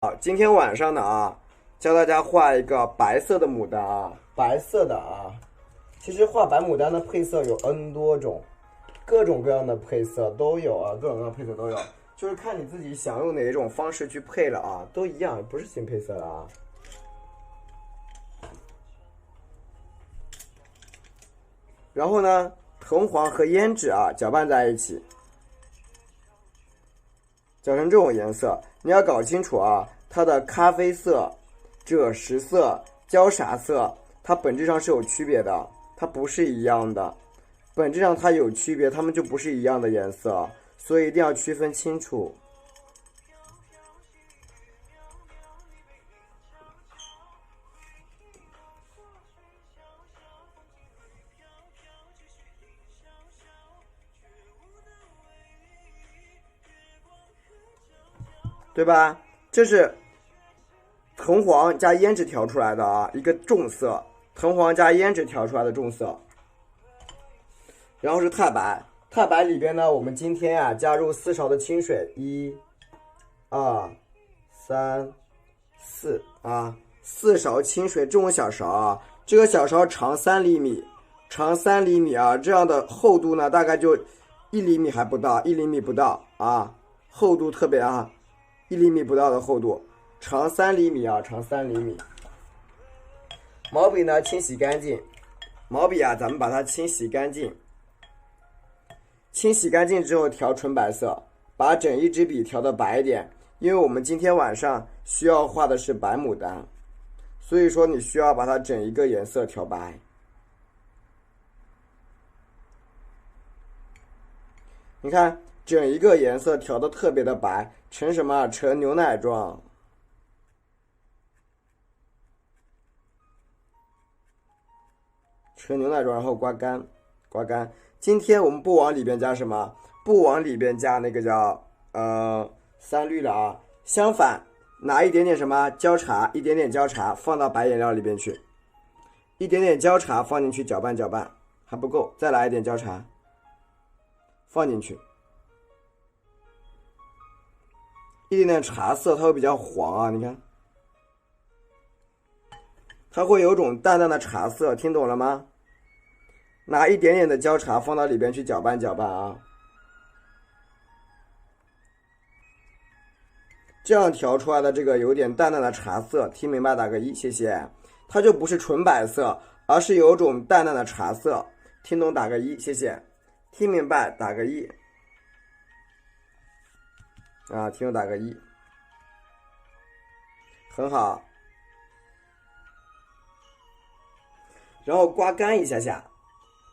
好，今天晚上呢教大家画一个白色的牡丹白色的其实画白牡丹的配色有 N 多种，各种各样的配色都有各种各样的配色都有，就是看你自己想用哪一种方式去配了都一样，不是新配色的然后呢，藤黄和胭脂搅拌在一起，搅成这种颜色，你要搞清楚它的咖啡色、赭石色、焦砂色，它本质上是有区别的，它不是一样的。本质上它有区别，它们就不是一样的颜色，所以一定要区分清楚。对吧？这是藤黄加胭脂调出来的一个重色，藤黄加胭脂调出来的重色。然后是太白，太白里边呢，我们今天加入4勺的清水，1、2、3、44勺清水，这种小勺这个小勺长3厘米，长3厘米这样的厚度呢，大概就1厘米还不到，1厘米不到厚度特别1厘米不到的厚度，长3厘米长3厘米。毛笔呢，清洗干净，毛笔咱们把它清洗干净。清洗干净之后调纯白色，把整一支笔调的白一点，因为我们今天晚上需要画的是白牡丹，所以说你需要把它整一个颜色调白。你看整一个颜色调的特别的白，成什么？成牛奶状。成牛奶状，然后刮干，刮干。今天我们不往里边加什么？不往里边加那个叫三氯了相反，拿一点点什么焦茶，一点点焦茶放到白颜料里边去，一点点焦茶放进去搅拌搅拌，还不够，再来一点焦茶放进去，一点点茶色，它会比较黄你看，它会有种淡淡的茶色，听懂了吗？拿一点点的焦茶放到里边去搅拌搅拌这样调出来的这个有点淡淡的茶色，听明白打个1，谢谢。它就不是纯白色，而是有种淡淡的茶色，听懂打个1，谢谢。听明白打个1听懂打个1，很好。然后刮干一下下，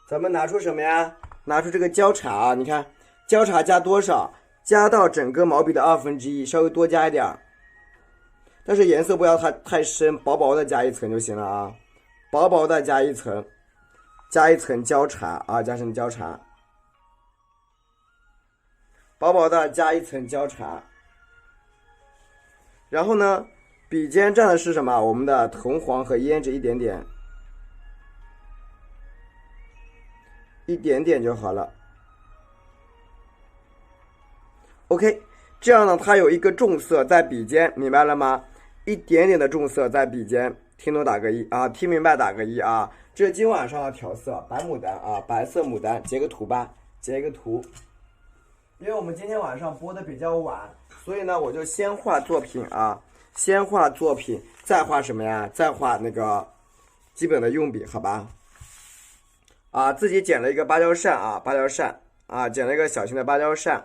咱们拿出什么呀？拿出这个焦茶你看焦茶加多少？加到整个毛笔的1/2，稍微多加一点，但是颜色不要太深，薄薄的加一层就行了薄薄的加一层，加一层焦茶加上焦茶，薄薄的加一层焦茶。然后呢，笔尖蘸的是什么？我们的藤黄和胭脂一点点，一点点就好了。OK， 这样呢，它有一个重色在笔尖，明白了吗？一点点的重色在笔尖，听懂打个1听明白打个1这是今晚上的调色，白牡丹白色牡丹，截个图吧，截一个图。因为我们今天晚上播的比较晚，所以呢，我就先画作品先画作品，再画什么呀？再画那个基本的用笔，好吧？自己剪了一个芭蕉扇芭蕉扇剪了一个小型的芭蕉扇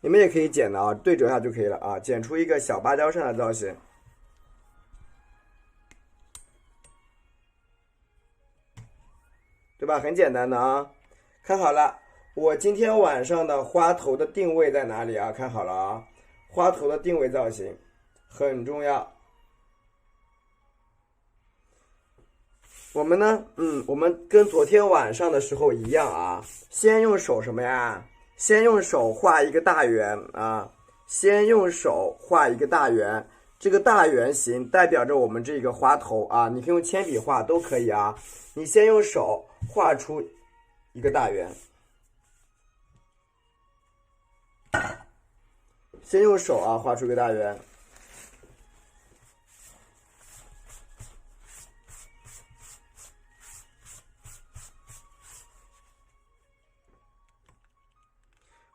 你们也可以剪的对折下就可以了剪出一个小芭蕉扇的造型，对吧？很简单的看好了，我今天晚上的花头的定位在哪里看好了花头的定位造型很重要。我们呢，我们跟昨天晚上的时候一样先用手什么呀？先用手画一个大圆先用手画一个大圆，这个大圆形代表着我们这个花头你可以用铅笔画都可以你先用手画出一个大圆，先用手啊画出一个大圆。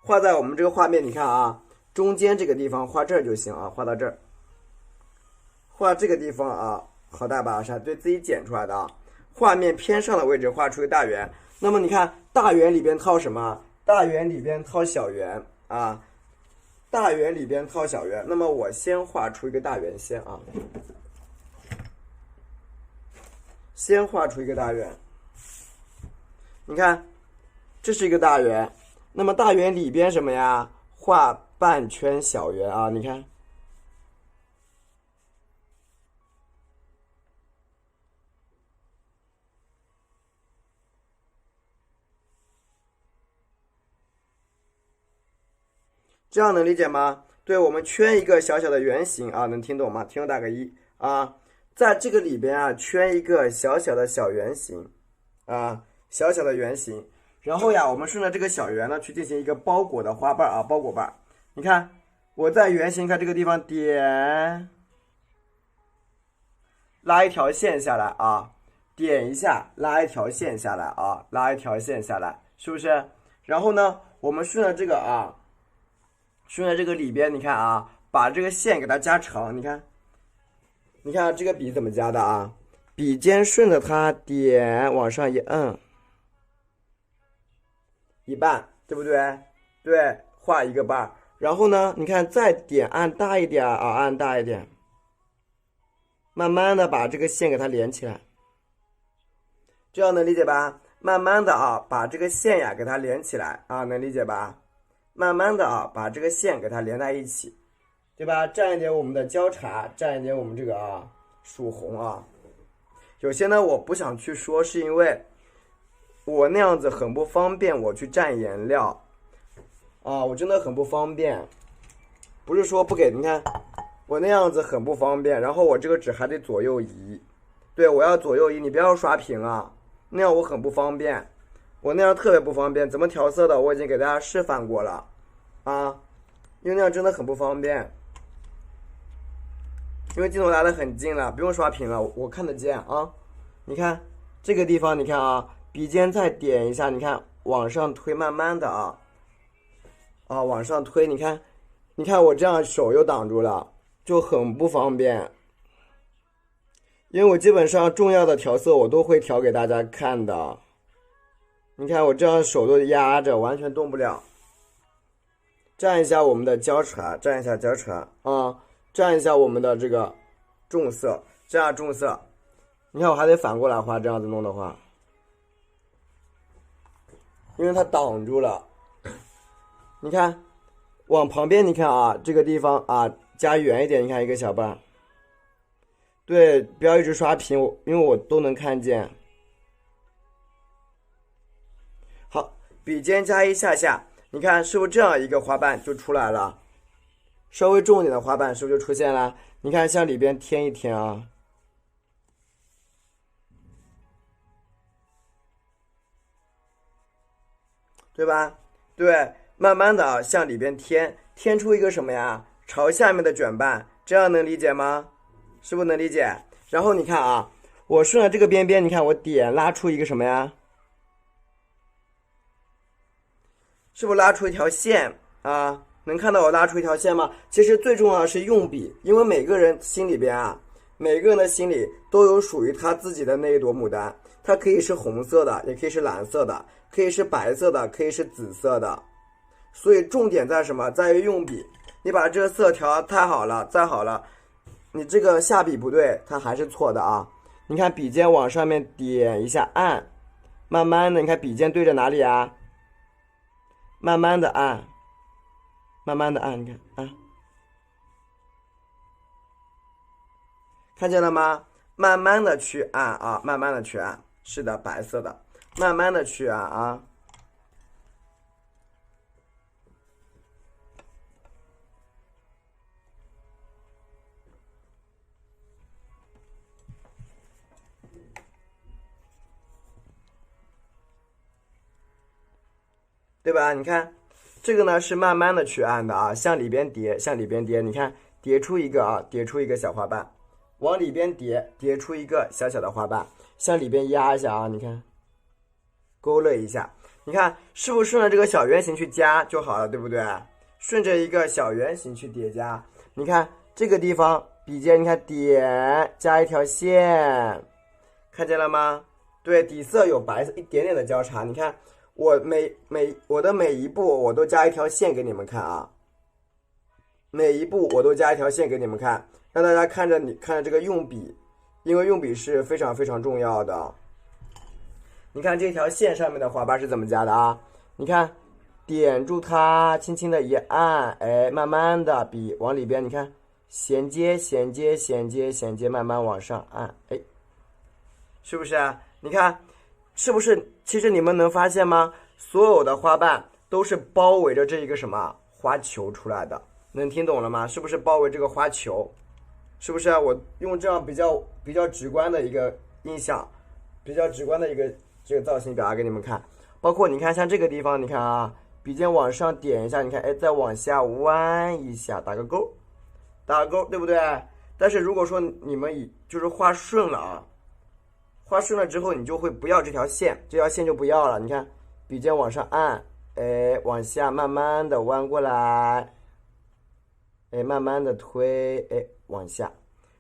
画在我们这个画面，你看啊，中间这个地方画这儿就行啊，画到这儿。画这个地方啊，好大把是对自己剪出来的啊。画面偏上的位置画出一个大圆，那么你看大圆里边套什么？大圆里边套小圆啊，大圆里边套小圆。那么我先画出一个大圆先啊，先画出一个大圆。你看，这是一个大圆。那么大圆里边什么呀？画半圈小圆啊，你看，这样能理解吗？对，我们圈一个小小的圆形啊，能听懂吗？听懂打个一啊，在这个里边啊，圈一个小小的小圆形啊，小小的圆形。然后呀，我们顺着这个小圆呢，去进行一个包裹的花瓣啊，包裹瓣。你看，我在圆形看这个地方点，拉一条线下来啊，点一下，拉一条线下来啊，拉一条线下来，是不是？然后呢，我们顺着这个啊，顺着这个里边，你看啊，把这个线给它加长，你看，你看这个笔怎么加的啊？笔尖顺着它点往上一摁。一半，对不对？对，画一个瓣，然后呢，你看再点按大一点啊，按大一点，慢慢的把这个线给它连起来，这样能理解吧？慢慢的啊，把这个线呀给它连起来啊，能理解吧？慢慢的啊，把这个线给它连在一起，对吧？蘸一点我们的焦茶，蘸一点我们这个啊曙红啊。有些呢我不想去说，是因为我那样子很不方便，我去蘸颜料啊，我真的很不方便。不是说不给，你看我那样子很不方便，然后我这个纸还得左右移，对，我要左右移，你不要刷屏啊，那样我很不方便，我那样特别不方便。怎么调色的，我已经给大家示范过了啊，因为那样真的很不方便，因为镜头来得很近了，不用刷屏了，我看得见啊。你看这个地方，你看啊。笔尖再点一下，你看往上推，慢慢的啊，往上推，你看，你看我这样手又挡住了，就很不方便。因为我基本上重要的调色我都会调给大家看的。你看我这样手都压着，完全动不了。蘸一下我们的焦茶，蘸一下焦茶啊，蘸一下我们的这个重色，这样重色。你看我还得反过来画，这样子弄的话。因为它挡住了，你看，往旁边你看啊，这个地方啊加圆一点，你看一个小瓣，对，不要一直刷屏，因为我都能看见。好，笔尖加一下下，你看是不是这样一个花瓣就出来了？稍微重一点的花瓣是不是就出现了？你看向里边添一添啊。对吧？对，慢慢的啊，向里边添出一个什么呀？朝下面的卷瓣，这样能理解吗？是不是能理解？然后你看啊，我顺着这个边边，你看我点拉出一个什么呀？是不是拉出一条线啊？能看到我拉出一条线吗？其实最重要的是用笔，因为每个人心里边啊，每个人的心里都有属于他自己的那一朵牡丹，它可以是红色的，也可以是蓝色的。可以是白色的，可以是紫色的，所以重点在什么？在于用笔。你把这个色调太好了，再好了，你这个下笔不对，它还是错的啊。你看笔尖往上面点一下按，慢慢的，你看笔尖对着哪里啊？慢慢的按，慢慢的按，你看啊，看见了吗？慢慢的去按啊，慢慢的去按，是的，白色的。慢慢的去按啊，对吧？你看这个呢是慢慢的去按的啊，向里边叠，向里边叠，你看叠出一个啊，叠出一个小花瓣，往里边叠，叠出一个小小的花瓣，向里边压一下啊，你看，勾勒一下，你看是不是顺着这个小圆形去加就好了，对不对？顺着一个小圆形去叠加，你看这个地方笔尖，你看点加一条线，看见了吗？对，底色有白色一点点的交叉，你看我我的每一步我都加一条线给你们看啊，每一步我都加一条线给你们看，让大家看着这个用笔，因为用笔是非常非常重要的。你看这条线上面的花瓣是怎么加的啊？你看点住它，轻轻的一按，哎，慢慢的笔往里边，你看衔接衔接衔接衔接，慢慢往上按，哎，是不是啊？你看是不是？其实你们能发现吗？所有的花瓣都是包围着这一个什么花球出来的，能听懂了吗？是不是包围这个花球？是不是啊？我用这样比较直观的一个印象，比较直观的一个这个造型表达给你们看。包括你看像这个地方，你看啊，笔尖往上点一下，你看，哎，再往下弯一下，打个勾，打个勾，对不对？但是如果说你们就是画顺了啊，画顺了之后，你就会不要这条线，这条线就不要了。你看，笔尖往上按，哎，往下慢慢的弯过来，哎，慢慢的推，哎，往下，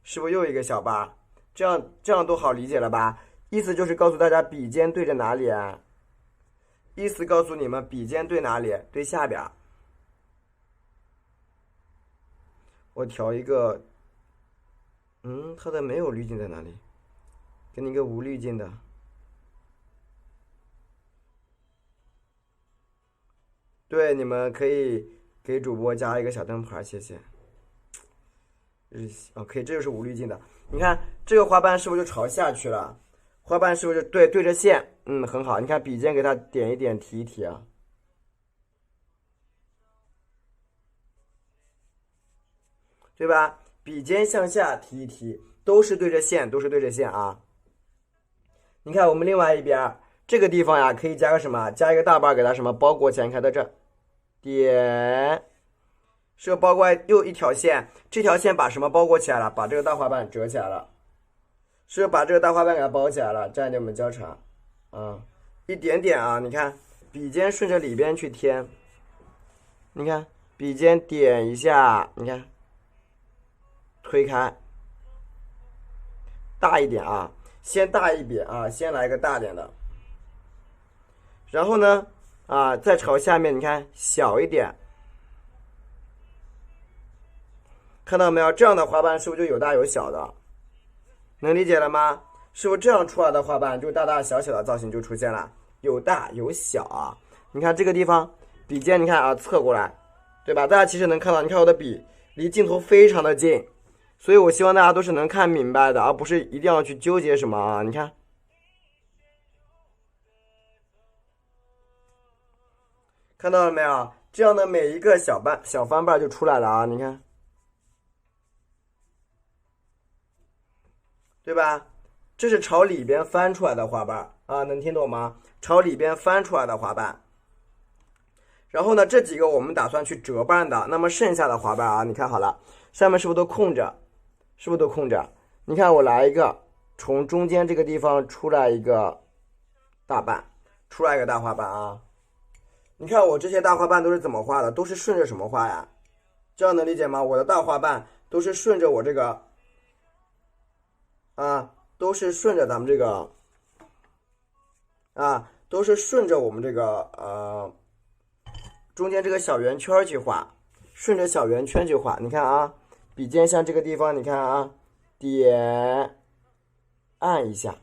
是不是又一个小把？这样都好理解了吧？意思就是告诉大家笔尖对着哪里啊？意思告诉你们笔尖对哪里？对下边。我调一个，它的没有滤镜在哪里？给你一个无滤镜的。对，你们可以给主播加一个小灯牌，谢谢。OK，这就是无滤镜的。你看这个花瓣是不是就朝下去了？花瓣是不是对着线？很好。你看笔尖给它点一点，提一提啊，对吧？笔尖向下提一提，都是对着线，都是对着线啊。你看我们另外一边这个地方呀，可以加个什么？加一个大瓣给它什么包裹起来？你看到这，点，是包裹又一条线，这条线把什么包裹起来了？把这个大花瓣折起来了，是把这个大花瓣给它包起来了。这样一点我们交叉，一点点啊，你看笔尖顺着里边去添，你看笔尖点一下，你看推开，大一点啊。先大一点啊，先来一个大点的，然后呢，再朝下面，你看小一点，看到没有？这样的花瓣是不是就有大有小的？能理解了吗？是不是这样出来的花瓣就大大小小的造型就出现了，有大有小啊？你看这个地方，笔尖你看啊，侧过来，对吧？大家其实能看到，你看我的笔离镜头非常的近。所以我希望大家都是能看明白的，而不是一定要去纠结什么啊！你看，看到了没有？这样的每一个小翻瓣就出来了啊！你看，对吧？这是朝里边翻出来的花瓣啊，能听懂吗？朝里边翻出来的花瓣。然后呢，这几个我们打算去折瓣的，那么剩下的花瓣啊，你看好了，上面是不是都空着？是不是都空着？你看我来一个，从中间这个地方出来一个大瓣，出来一个大花瓣啊！你看我这些大花瓣都是怎么画的？都是顺着什么画呀？这样能理解吗？我的大花瓣都是顺着我这个都是顺着咱们这个都是顺着我们这个中间这个小圆圈去画，顺着小圆圈去画。你看啊。笔尖像这个地方，你看啊，点，按一下，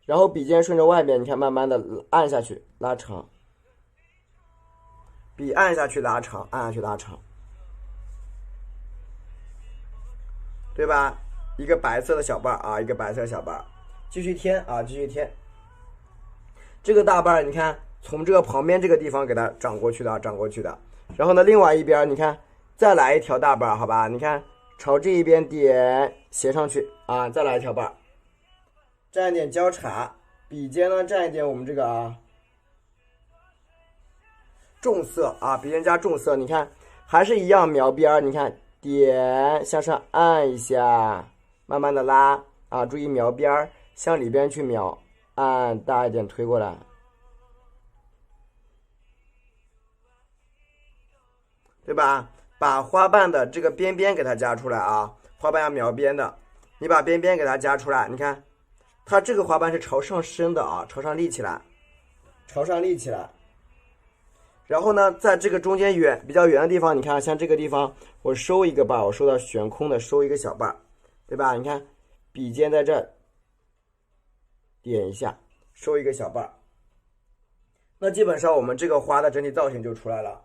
然后笔尖顺着外面，你看慢慢的按下去，拉长，笔按下去拉长，按下去拉长，对吧？一个白色的小瓣啊，一个白色的小瓣，继续添啊，继续添。这个大瓣，你看从这个旁边这个地方给它长过去的，长过去的。然后呢，另外一边你看再来一条大瓣，好吧？你看。朝这一边点，斜上去啊，再来一条瓣，蘸一点交叉，笔尖呢蘸一点我们这个重色啊，笔尖加重色，你看还是一样描边儿，你看点向上按一下，慢慢的拉啊，注意描边儿，向里边去描，按大一点推过来，对吧？把花瓣的这个边边给它加出来啊，花瓣要描边的，你把边边给它加出来，你看它这个花瓣是朝上升的啊，朝上立起来，朝上立起来。然后呢，在这个中间比较圆的地方，你看像这个地方，我收一个瓣，我收到悬空的，收一个小瓣，对吧？你看笔尖在这点一下，收一个小瓣，那基本上我们这个花的整体造型就出来了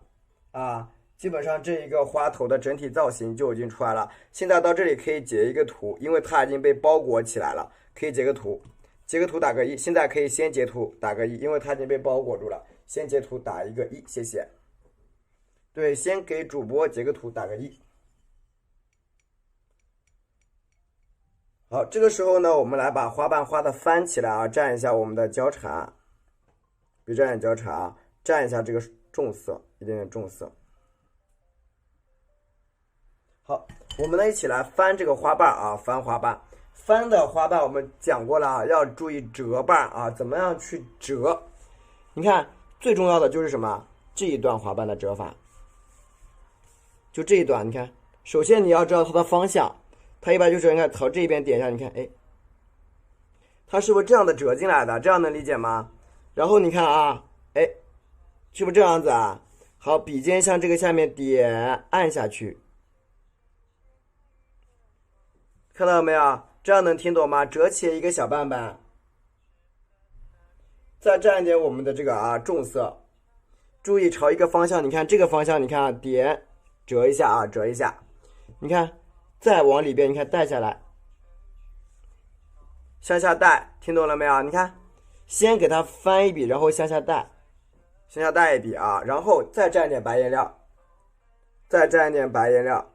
啊。基本上这一个花头的整体造型就已经出来了。现在到这里可以截一个图，因为它已经被包裹起来了，可以截个图，截个图打个1。现在可以先截图打个1，因为它已经被包裹住了。先截图打一个1，谢谢。对，先给主播截个图打个1。好，这个时候呢，我们来把花瓣画的翻起来啊，蘸一下我们的焦茶，别蘸点焦茶，蘸一下这个重色，一点点重色。好，我们呢一起来翻这个花瓣啊，翻花瓣。翻的花瓣我们讲过了啊，要注意折瓣啊，怎么样去折？你看，最重要的就是什么？这一段花瓣的折法，就这一段，你看，首先你要知道它的方向，它一般就是你看朝这边点一下，你看，哎，它是不是这样的折进来的？这样能理解吗？然后你看啊，哎，是不是这样子啊？好，笔尖向这个下面点，按下去。看到没有？这样能听懂吗？折起一个小瓣瓣，再蘸一点我们的这个重色，注意朝一个方向，你看这个方向，你看点折一下啊，折一下，你看再往里边，你看带下来，向下带，听懂了没有？你看，先给它翻一笔，然后向下带，向下带一笔啊，然后再蘸一点白颜料，再蘸一点白颜料。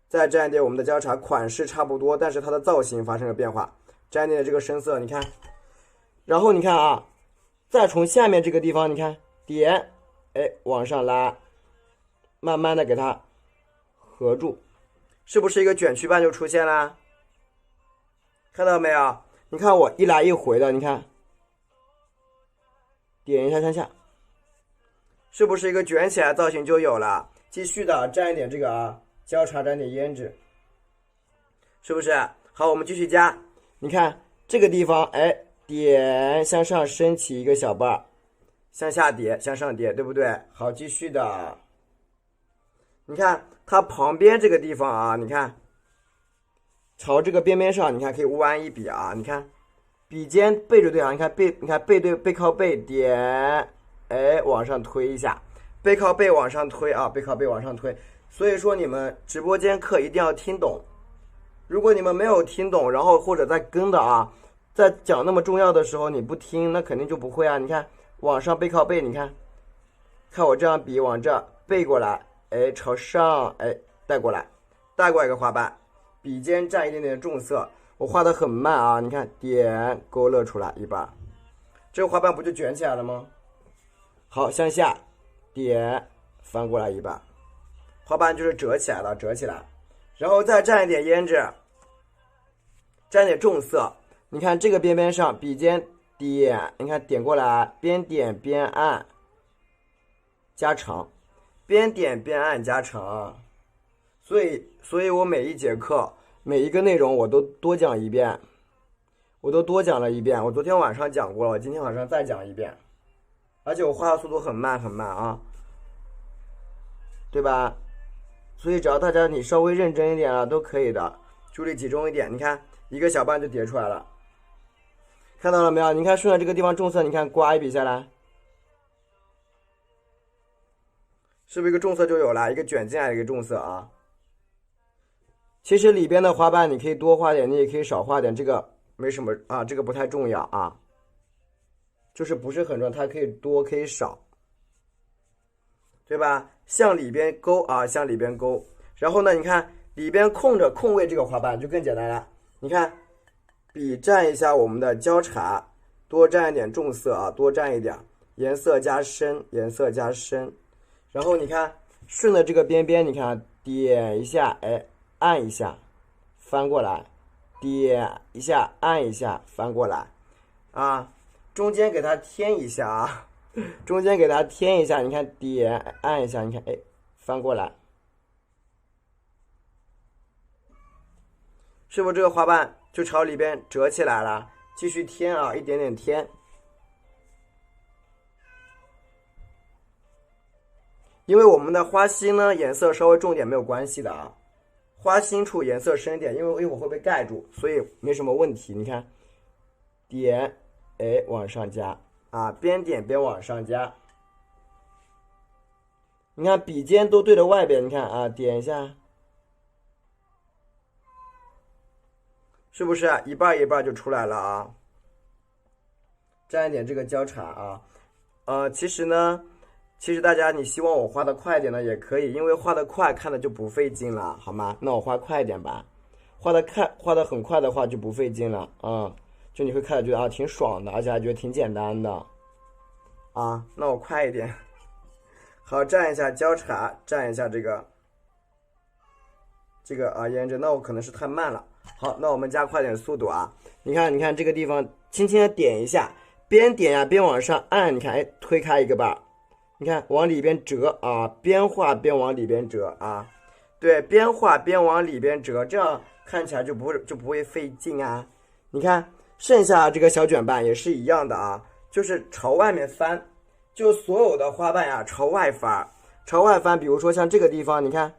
再蘸一点我们的焦茶，款式差不多，但是它的造型发生了变化。蘸一点这个深色，你看，然后你看啊，再从下面这个地方，你看点，哎，往上拉，慢慢的给它合住，是不是一个卷曲瓣就出现了？看到没有？你看我一来一回的，你看，点一下向下，是不是一个卷起来造型就有了？继续的蘸一点这个焦茶，蘸点胭脂，是不是？好，我们继续加。你看这个地方，哎，点向上升起一个小瓣，向下叠，向上叠，对不对？好，继续的。你看它旁边这个地方啊，你看朝这个边边上，你看可以弯一笔啊。你看笔尖背着对啊，你看背对背靠背点，哎，往上推一下，背靠背往上推啊，背靠背往上推。所以说你们直播间课一定要听懂，如果你们没有听懂，然后或者在跟的啊，在讲那么重要的时候你不听，那肯定就不会啊。你看往上背靠背，你看我这样笔往这背过来，哎，朝上，哎，带过来一个花瓣，笔尖蘸一点点重色，我画的很慢啊，你看点勾勒出来一半，这个花瓣不就卷起来了吗？好，向下点翻过来一半，花瓣就是折起来了，折起来，然后再蘸一点胭脂，蘸点重色。你看这个边边上，笔尖点，你看点过来，边点边按，加长，边点边按加长。所以我每一节课每一个内容我都多讲一遍，我都多讲了一遍。我昨天晚上讲过了，我今天晚上再讲一遍，而且我画的速度很慢很慢啊，对吧？所以只要大家你稍微认真一点啊，都可以的，注意集中一点。你看一个小瓣就叠出来了，看到了没有？你看顺着这个地方重色，你看刮一笔下来，是不是一个重色就有了？一个卷进来的一个重色啊。其实里边的花瓣你可以多画点，你也可以少画点，这个没什么啊，这个不太重要啊，就是不是很重要，它可以多可以少，对吧？向里边勾啊，向里边勾。然后呢，你看里边空位这个花瓣就更简单了。你看，笔蘸一下我们的焦茶，多蘸一点重色啊，多蘸一点，颜色加深，颜色加深。然后你看顺着这个边边，你看点一下，哎，按一下，翻过来，点一下，按一下，翻过来，啊，中间给它添一下啊，中间给它添一下，你看点按一下，你看哎，翻过来，是不是这个花瓣就朝里边折起来了？继续添啊，一点点添。因为我们的花心呢颜色稍微重点没有关系的啊，花心处颜色深点，因为一会儿会被盖住，所以没什么问题。你看，点，哎，往上加啊，边点边往上加。你看笔尖都对着外边，你看啊，点一下，是不是一半一半就出来了啊？沾一点这个焦茶啊，其实大家你希望我画的快一点呢也可以，因为画的快看的就不费劲了，好吗？那我画快一点吧，画的很快的话就不费劲了啊，就你会看着觉得啊挺爽的，而且还觉得挺简单的啊。那我快一点，好，蘸一下焦茶，蘸一下这个啊胭脂，那我可能是太慢了。好，那我们加快点速度啊！你看这个地方，轻轻的点一下，边点呀边往上按，你看，哎，推开一个把，你看往里边折啊，边画边往里边折啊，对，边画边往里边折，这样看起来就不会费劲啊。你看剩下这个小卷瓣也是一样的啊，就是朝外面翻，就所有的花瓣呀朝外翻，朝外翻。比如说像这个地方，你看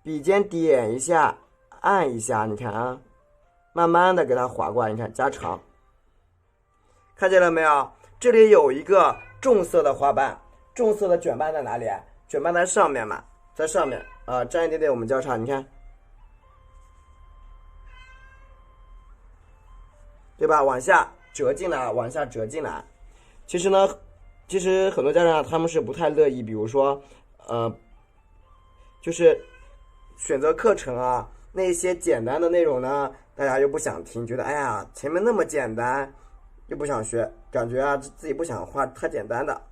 笔尖点一下，按一下，你看啊。慢慢的给它划过来，你看加长，看见了没有？这里有一个重色的花瓣，重色的卷瓣在哪里？卷瓣在上面嘛，在上面啊，沾一点点我们焦茶，你看，对吧？往下折进来，往下折进来。其实很多家长他们是不太乐意，比如说，就是选择课程啊，那些简单的内容呢。大家又不想听，觉得哎呀前面那么简单，又不想学，感觉啊自己不想画太简单的。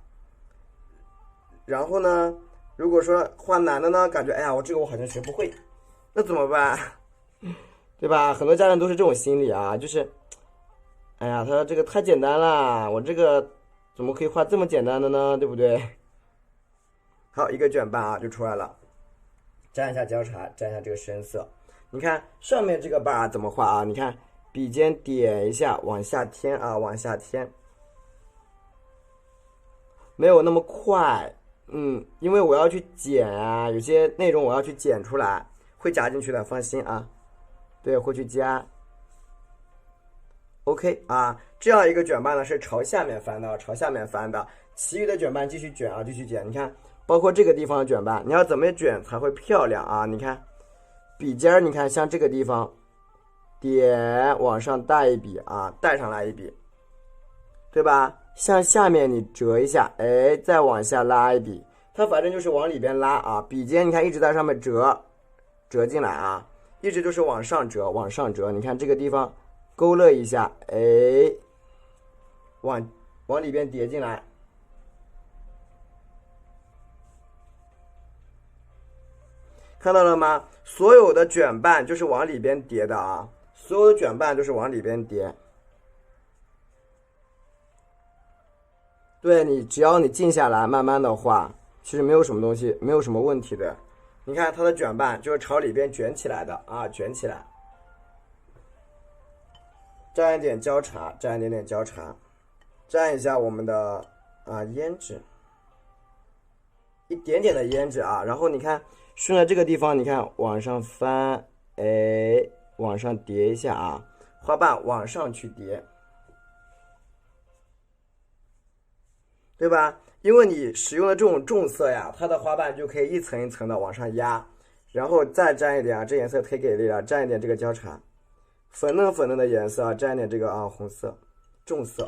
然后呢，如果说画难的呢，感觉哎呀我好像学不会，那怎么办？对吧？很多家长都是这种心理啊，就是哎呀他说这个太简单了，我这个怎么可以画这么简单的呢？对不对？好，一个卷瓣啊就出来了，沾一下焦茶，沾一下这个深色。你看上面这个瓣怎么画啊？你看笔尖点一下，往下添啊，往下添，没有那么快，因为我要去剪啊，有些内容我要去剪出来，会加进去的，放心啊。对，会去加。OK 啊，这样一个卷瓣呢是朝下面翻的，朝下面翻的，其余的卷瓣继续卷啊，继续剪。你看，包括这个地方的卷瓣，你要怎么卷才会漂亮啊？你看。笔尖儿，你看像这个地方，点往上带一笔啊，带上来一笔，对吧？向下面你折一下，哎，再往下拉一笔，它反正就是往里边拉啊。笔尖你看一直在上面折进来啊，一直就是往上折，往上折。你看这个地方勾勒一下，哎，往里边叠进来。看到了吗？所有的卷瓣就是往里边叠的啊，所有的卷瓣就是往里边叠。对，只要你静下来，慢慢的画，其实没有什么东西，没有什么问题的。你看它的卷瓣就是朝里边卷起来的啊，卷起来。沾一点焦茶，沾一点点焦茶，沾一下我们的胭脂，一点点的胭脂啊，然后你看。顺着这个地方，你看往上翻，哎，往上叠一下啊，花瓣往上去叠，对吧？因为你使用的这种重色呀，它的花瓣就可以一层一层的往上压，然后再沾一点啊，这颜色忒给力了，沾一点这个焦茶，粉嫩粉嫩的颜色，沾一点这个红色，重色，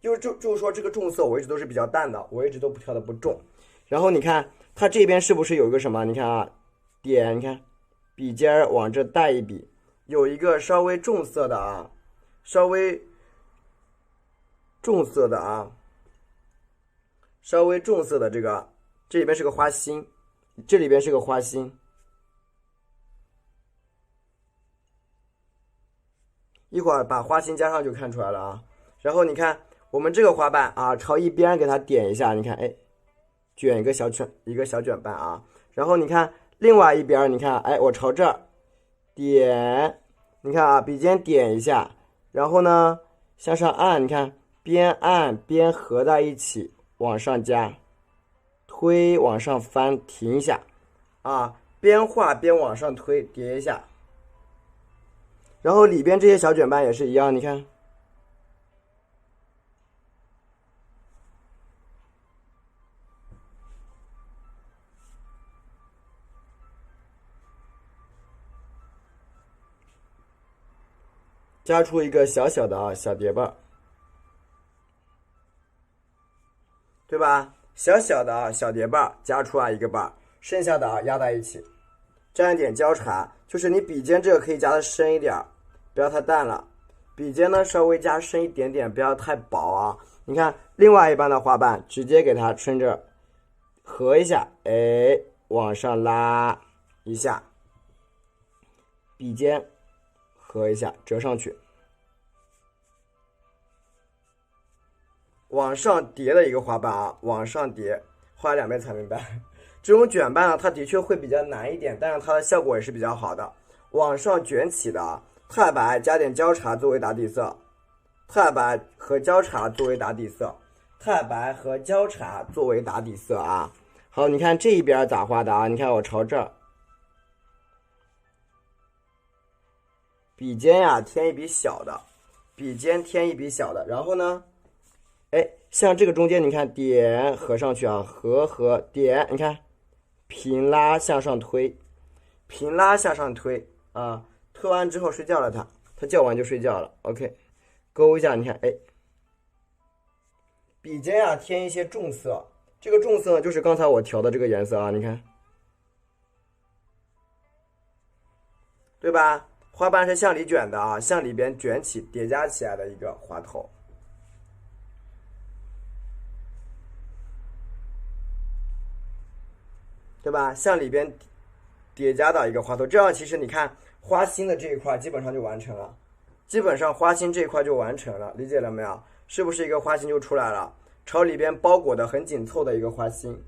就是说这个重色我一直都是比较淡的，我一直都挑的不重，然后你看。它这边是不是有一个什么？你看啊，点，你看，笔尖往这带一笔，有一个稍微重色的啊，稍微重色的这这里边是个花心，这里边是个花心。一会儿把花心加上就看出来了啊。然后你看我们这个花瓣啊，朝一边给它点一下，你看，哎，卷一个小卷瓣啊。然后你看另外一边，你看，哎，我朝这儿点，你看啊，笔尖点一下，然后呢向上按，你看边按边合在一起往上加，推往上翻，停一下啊，边画边往上推，叠一下。然后里边这些小卷瓣也是一样，你看，加出一个小小的啊小叠瓣，对吧？小小的啊小叠瓣加出来一个瓣，剩下的啊压在一起，沾一点交叉，就是你笔尖这个可以加的深一点，不要太淡了。笔尖呢稍微加深一点点，不要太薄啊。你看另外一半的花瓣，直接给它顺着合一下，哎，往上拉一下，笔尖合一下，折上去，往上叠的一个花瓣啊，往上叠，画两遍才明白。这种卷瓣呢，它的确会比较难一点，但是它的效果也是比较好的。往上卷起的啊，太白加点交叉作为打底色，太白和交叉作为打底色，太白和交叉作为打底色啊。好，你看这一边咋画的啊？你看我朝这儿，笔尖呀添一笔小的，笔尖添一笔小的，然后呢，哎，像这个中间你看点合上去啊，合点，你看平拉向上推，平拉向上推啊，推完之后睡觉了它叫完就睡觉了。OK， 勾一下，你看，哎，笔尖啊添一些重色，这个重色呢就是刚才我调的这个颜色啊，你看，对吧？花瓣是向里卷的啊，向里边卷起叠加起来的一个花头，对吧？向里边叠加到一个花头，这样其实你看花心的这一块基本上就完成了，基本上花心这一块就完成了，理解了没有？是不是一个花心就出来了？朝里边包裹的很紧凑的一个花心，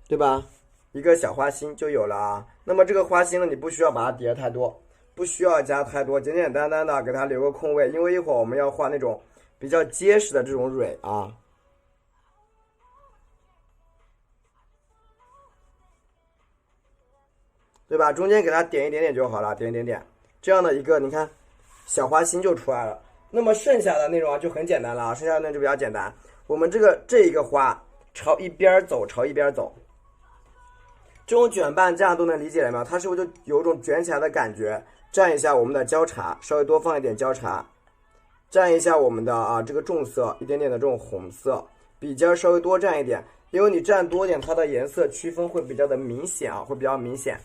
对吧？一个小花心就有了啊。那么这个花心呢，你不需要把它叠太多，不需要加太多，简简单单的给它留个空位，因为一会儿我们要画那种比较结实的这种蕊啊。对吧？中间给它点一点点就好了，点一点点，这样的一个你看小花心就出来了。那么剩下的内容啊就很简单了啊，剩下的内容就比较简单。我们这一个花朝一边走，朝一边走。这种卷瓣这样都能理解了没有？它是不是就有一种卷起来的感觉？蘸一下我们的交叉，稍微多放一点交叉，蘸一下我们的啊这个重色，一点点的这种红色，笔尖稍微多蘸一点，因为你蘸多点，它的颜色区分会比较的明显啊，会比较明显。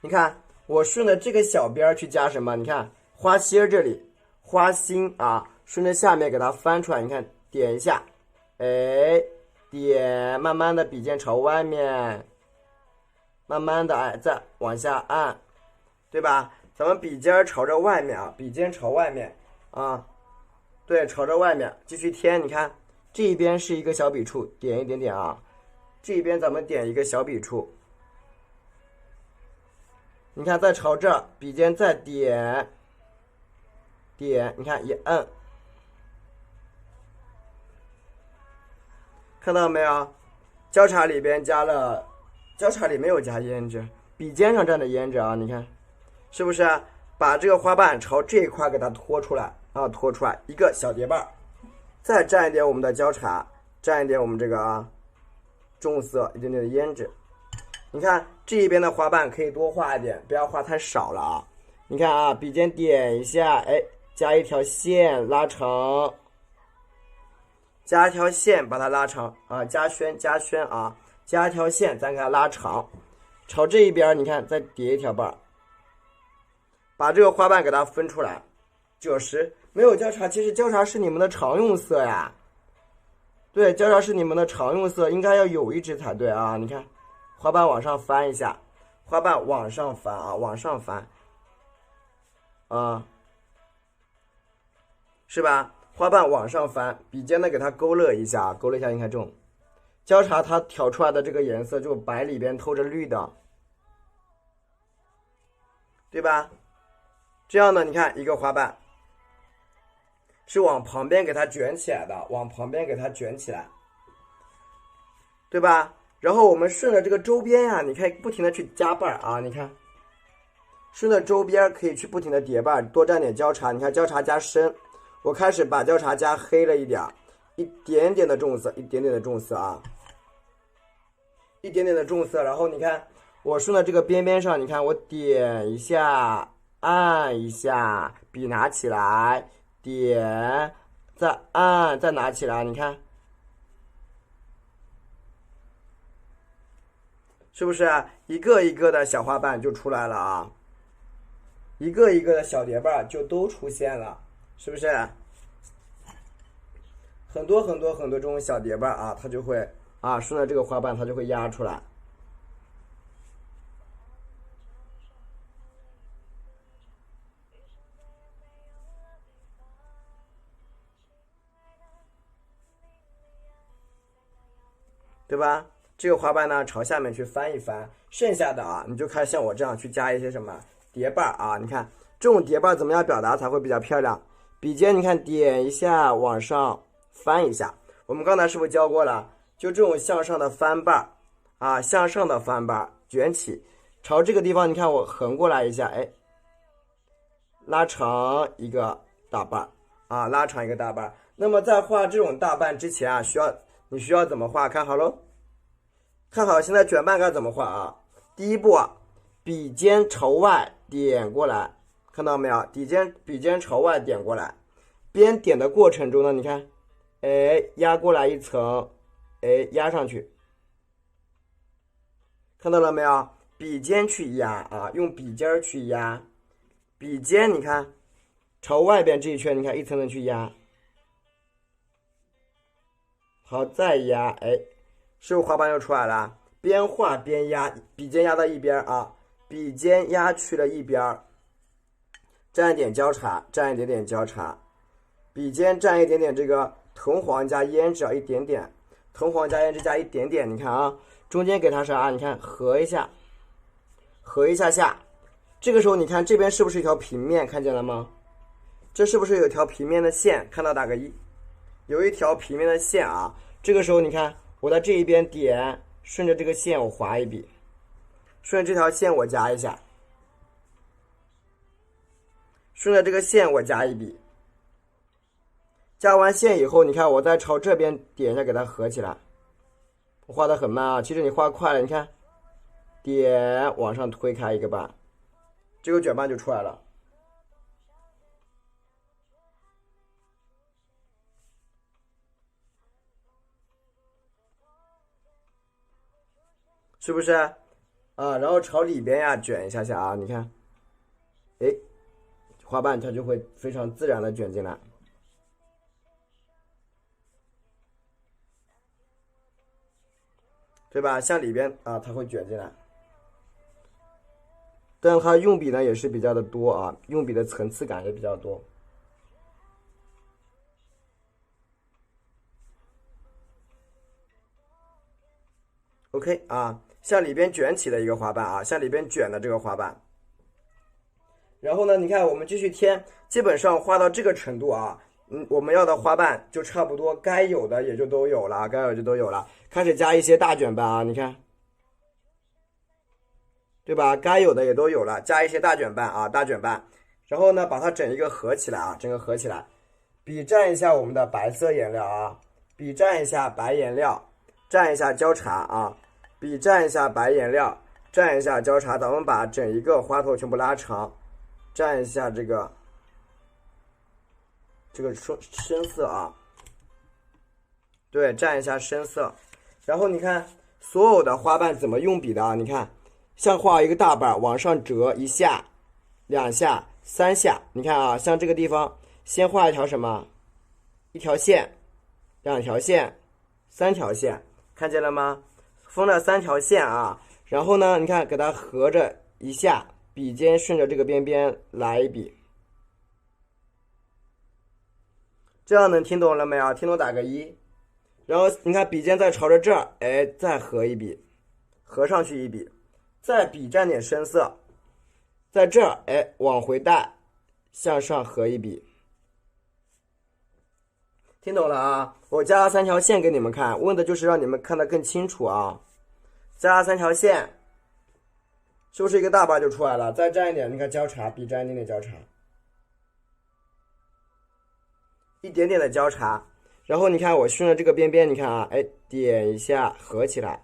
你看我顺着这个小边去加什么？你看花心这里，花心啊，顺着下面给它翻出来，你看点一下，哎，点，慢慢的笔尖朝外面，慢慢的哎再往下按，对吧？咱们笔尖朝着外面啊，笔尖朝外面啊，对，朝着外面继续添。你看这一边是一个小笔触，点一点点啊，这边咱们点一个小笔触。你看，再朝这笔尖再点，你看一摁，看到没有？交叉里边加了，交叉里没有加胭脂，笔尖上蘸的胭脂啊，你看，是不是？把这个花瓣朝这一块给它拖出来啊，拖出来一个小叠瓣，再蘸一点我们的交叉，蘸一点我们这个啊重色，一点点的胭脂。你看这一边的花瓣可以多画一点，不要画太少了啊。你看啊，笔尖点一下，哎，加一条线拉长，加一条线把它拉长啊，加宣啊，加一条线咱给它拉长，朝这一边你看再叠一条瓣，把这个花瓣给它分出来。90没有交叉，其实交叉是你们的常用色呀。对，交叉是你们的常用色，应该要有一支才对啊。你看，花瓣往上翻一下，花瓣往上翻啊，往上翻，啊，是吧？花瓣往上翻，笔尖呢给它勾勒一下，勾勒一下，你看这种交叉，它挑出来的这个颜色就白里边透着绿的，对吧？这样呢，你看一个花瓣是往旁边给它卷起来的，往旁边给它卷起来，对吧？然后我们顺着这个周边呀，你可以不停的去加瓣啊，你看，顺着周边可以去不停的叠瓣，多蘸点交叉，你看交叉加深，我开始把交叉加黑了一点，一点点的重色，一点点的重色啊，一点点的重色，然后你看我顺着这个边边上，你看我点一下，按一下，笔拿起来，点，再按，再拿起来，你看，是不是一个一个的小花瓣就出来了啊？一个一个的小蝶瓣就都出现了，是不是？很多很多很多这种小蝶瓣啊，它就会啊顺着这个花瓣，它就会压出来。对吧？这个花瓣呢，朝下面去翻一翻，剩下的啊，你就开始像我这样去加一些什么叠瓣啊。你看这种叠瓣怎么样表达才会比较漂亮？笔尖你看点一下，往上翻一下。我们刚才是不是教过了？就这种向上的翻瓣啊，向上的翻瓣卷起，朝这个地方你看我横过来一下，哎，拉长一个大瓣啊，拉长一个大瓣。那么在画这种大瓣之前啊，你需要怎么画？看好喽，看好现在卷瓣该怎么画啊？第一步啊，笔尖朝外点过来，看到没有？笔尖朝外点过来，边点的过程中呢，你看，哎，压过来一层，哎，压上去，看到了没有？笔尖去压啊，用笔尖去压，笔尖你看朝外边这一圈，你看一层层去压。好，再压，哎，是不是花瓣又出来了？边画边压，笔尖压到一边啊，笔尖压去了一边，蘸一点交叉，蘸一点点交叉，笔尖蘸一点点这个藤黄加胭脂啊，一点点，藤黄加胭脂加一点点，你看啊，中间给它啥啊？你看合一下，合一下下，这个时候你看这边是不是一条平面？看见了吗？这是不是有一条平面的线？看到打个一。有一条平面的线啊，这个时候你看我在这一边点，顺着这个线我划一笔，顺着这条线我加一下，顺着这个线我加一笔，加完线以后，你看我再朝这边点一下，给它合起来。我画的很慢啊，其实你画快了，你看，点往上推开一个瓣，这个卷瓣就出来了。是不是啊？然后朝里边呀卷一下下啊，你看，哎，花瓣它就会非常自然的卷进来，对吧？向里边啊，它会卷进来，但它用笔呢也是比较的多啊，用笔的层次感也比较多。OK 啊。向里边卷起的一个花瓣啊，向里边卷的这个花瓣。然后呢，你看我们继续添，基本上画到这个程度啊，我们要的花瓣就差不多该有的也就都有了，该有就都有了。开始加一些大卷瓣啊，你看，对吧？该有的也都有了，加一些大卷瓣啊，大卷瓣。然后呢，把它整一个合起来啊，整个合起来。笔蘸一下我们的白色颜料啊，笔蘸一下白颜料，蘸一下交叉啊。笔蘸一下白颜料，蘸一下交叉，咱们把整一个花头全部拉长，蘸一下这个深色啊，对，蘸一下深色。然后你看所有的花瓣怎么用笔的啊？你看，像画一个大瓣，往上折一下， 2下、3下，你看啊，像这个地方，先画一条什么？一条线，2条线，3条线，看见了吗？分了3条线啊，然后呢，你看给它合着一下，笔尖顺着这个边边来一笔，这样能听懂了没有？听懂打个1。然后你看笔尖再朝着这儿，哎，再合一笔，合上去一笔，再笔沾点深色，在这儿，哎，往回带，向上合一笔。听懂了啊？我加了3条线给你们看，问的就是让你们看得更清楚啊。加了3条线，是不是一个大把就出来了？再沾一点，你看交叉，笔沾一点点交叉，一点点的交叉。然后你看我顺着这个边边，你看啊，哎，点一下合起来，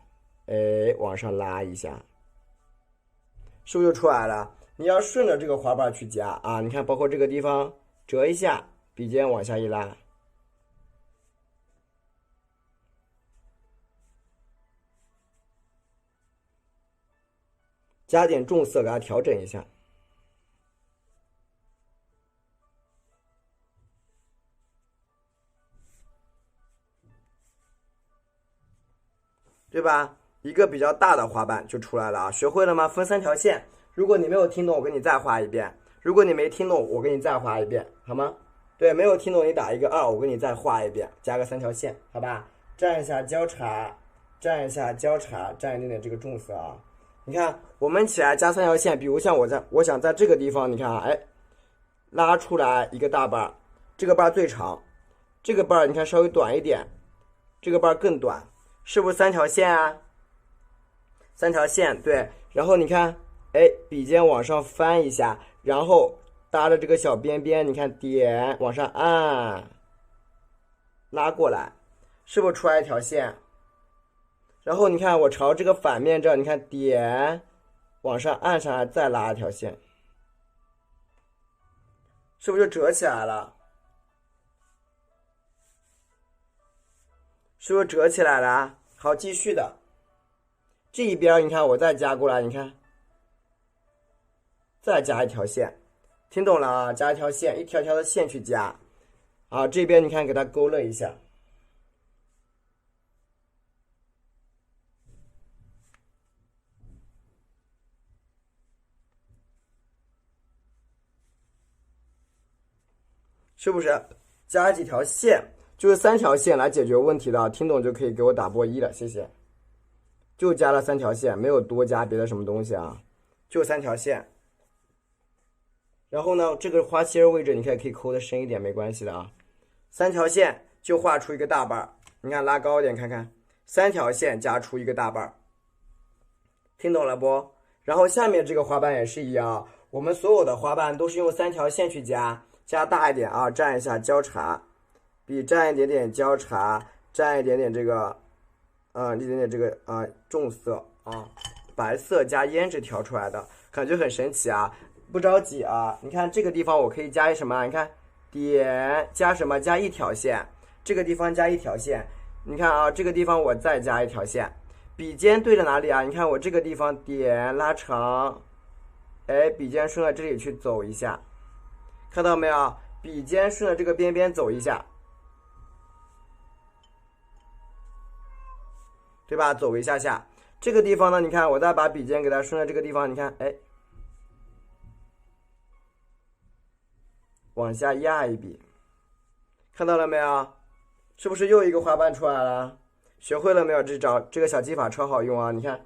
哎，往上拉一下，是不是就出来了？你要顺着这个滑瓣去加啊！你看，包括这个地方折一下，笔尖往下一拉，加点重色给它调整一下，对吧？一个比较大的花瓣就出来了啊！学会了吗？分3条线。如果你没有听懂，我给你再画一遍；如果你没听懂，我给你再画一遍，好吗？对，没有听懂你打一个2，我给你再画一遍，加个3条线，好吧？蘸一下交叉，蘸一下交叉，蘸一点点这个重色啊！你看，我们起来加3条线，比如像我想在这个地方，你看啊，哎，拉出来一个大瓣，这个瓣最长，这个瓣你看稍微短一点，这个瓣更短，是不是3条线啊？3条线，对。然后你看，哎，笔尖往上翻一下，然后搭着这个小边边，你看点往上按，拉过来，是不是出来一条线？然后你看我朝这个反面这，你看点往上按上来，再拉一条线，是不是就折起来了？是不是折起来了？好，继续的。这一边你看我再加过来，你看，再加一条线，听懂了啊？加一条线，一条条的线去加。啊，这边你看给它勾勒一下。是不是加几条线，就是3条线来解决问题的？听懂就可以给我打波1了，谢谢。就加了3条线，没有多加别的什么东西啊，就3条线。然后呢，这个花心位置你看可以抠的深一点，没关系的啊。3条线就画出一个大瓣，你看拉高一点看看，3条线加出一个大瓣，听懂了不？然后下面这个花瓣也是一样，我们所有的花瓣都是用3条线去加。加大一点啊，蘸一下交叉，笔蘸一点点交叉，蘸一点点这个，一点点这个重色啊，白色加胭脂调出来的，感觉很神奇啊！不着急啊，你看这个地方我可以加一什么？你看点加什么？加1条线，这个地方加1条线，你看啊，这个地方我再加1条线，笔尖对着哪里啊？你看我这个地方点拉长，哎，笔尖顺着这里去走一下。看到没有？笔尖顺着这个边边走一下，对吧？走一下下，这个地方呢，你看我再把笔尖给它顺着这个地方，你看，哎，往下压一笔，看到了没有？是不是又一个花瓣出来了？学会了没有？这个小技法超好用啊！你看，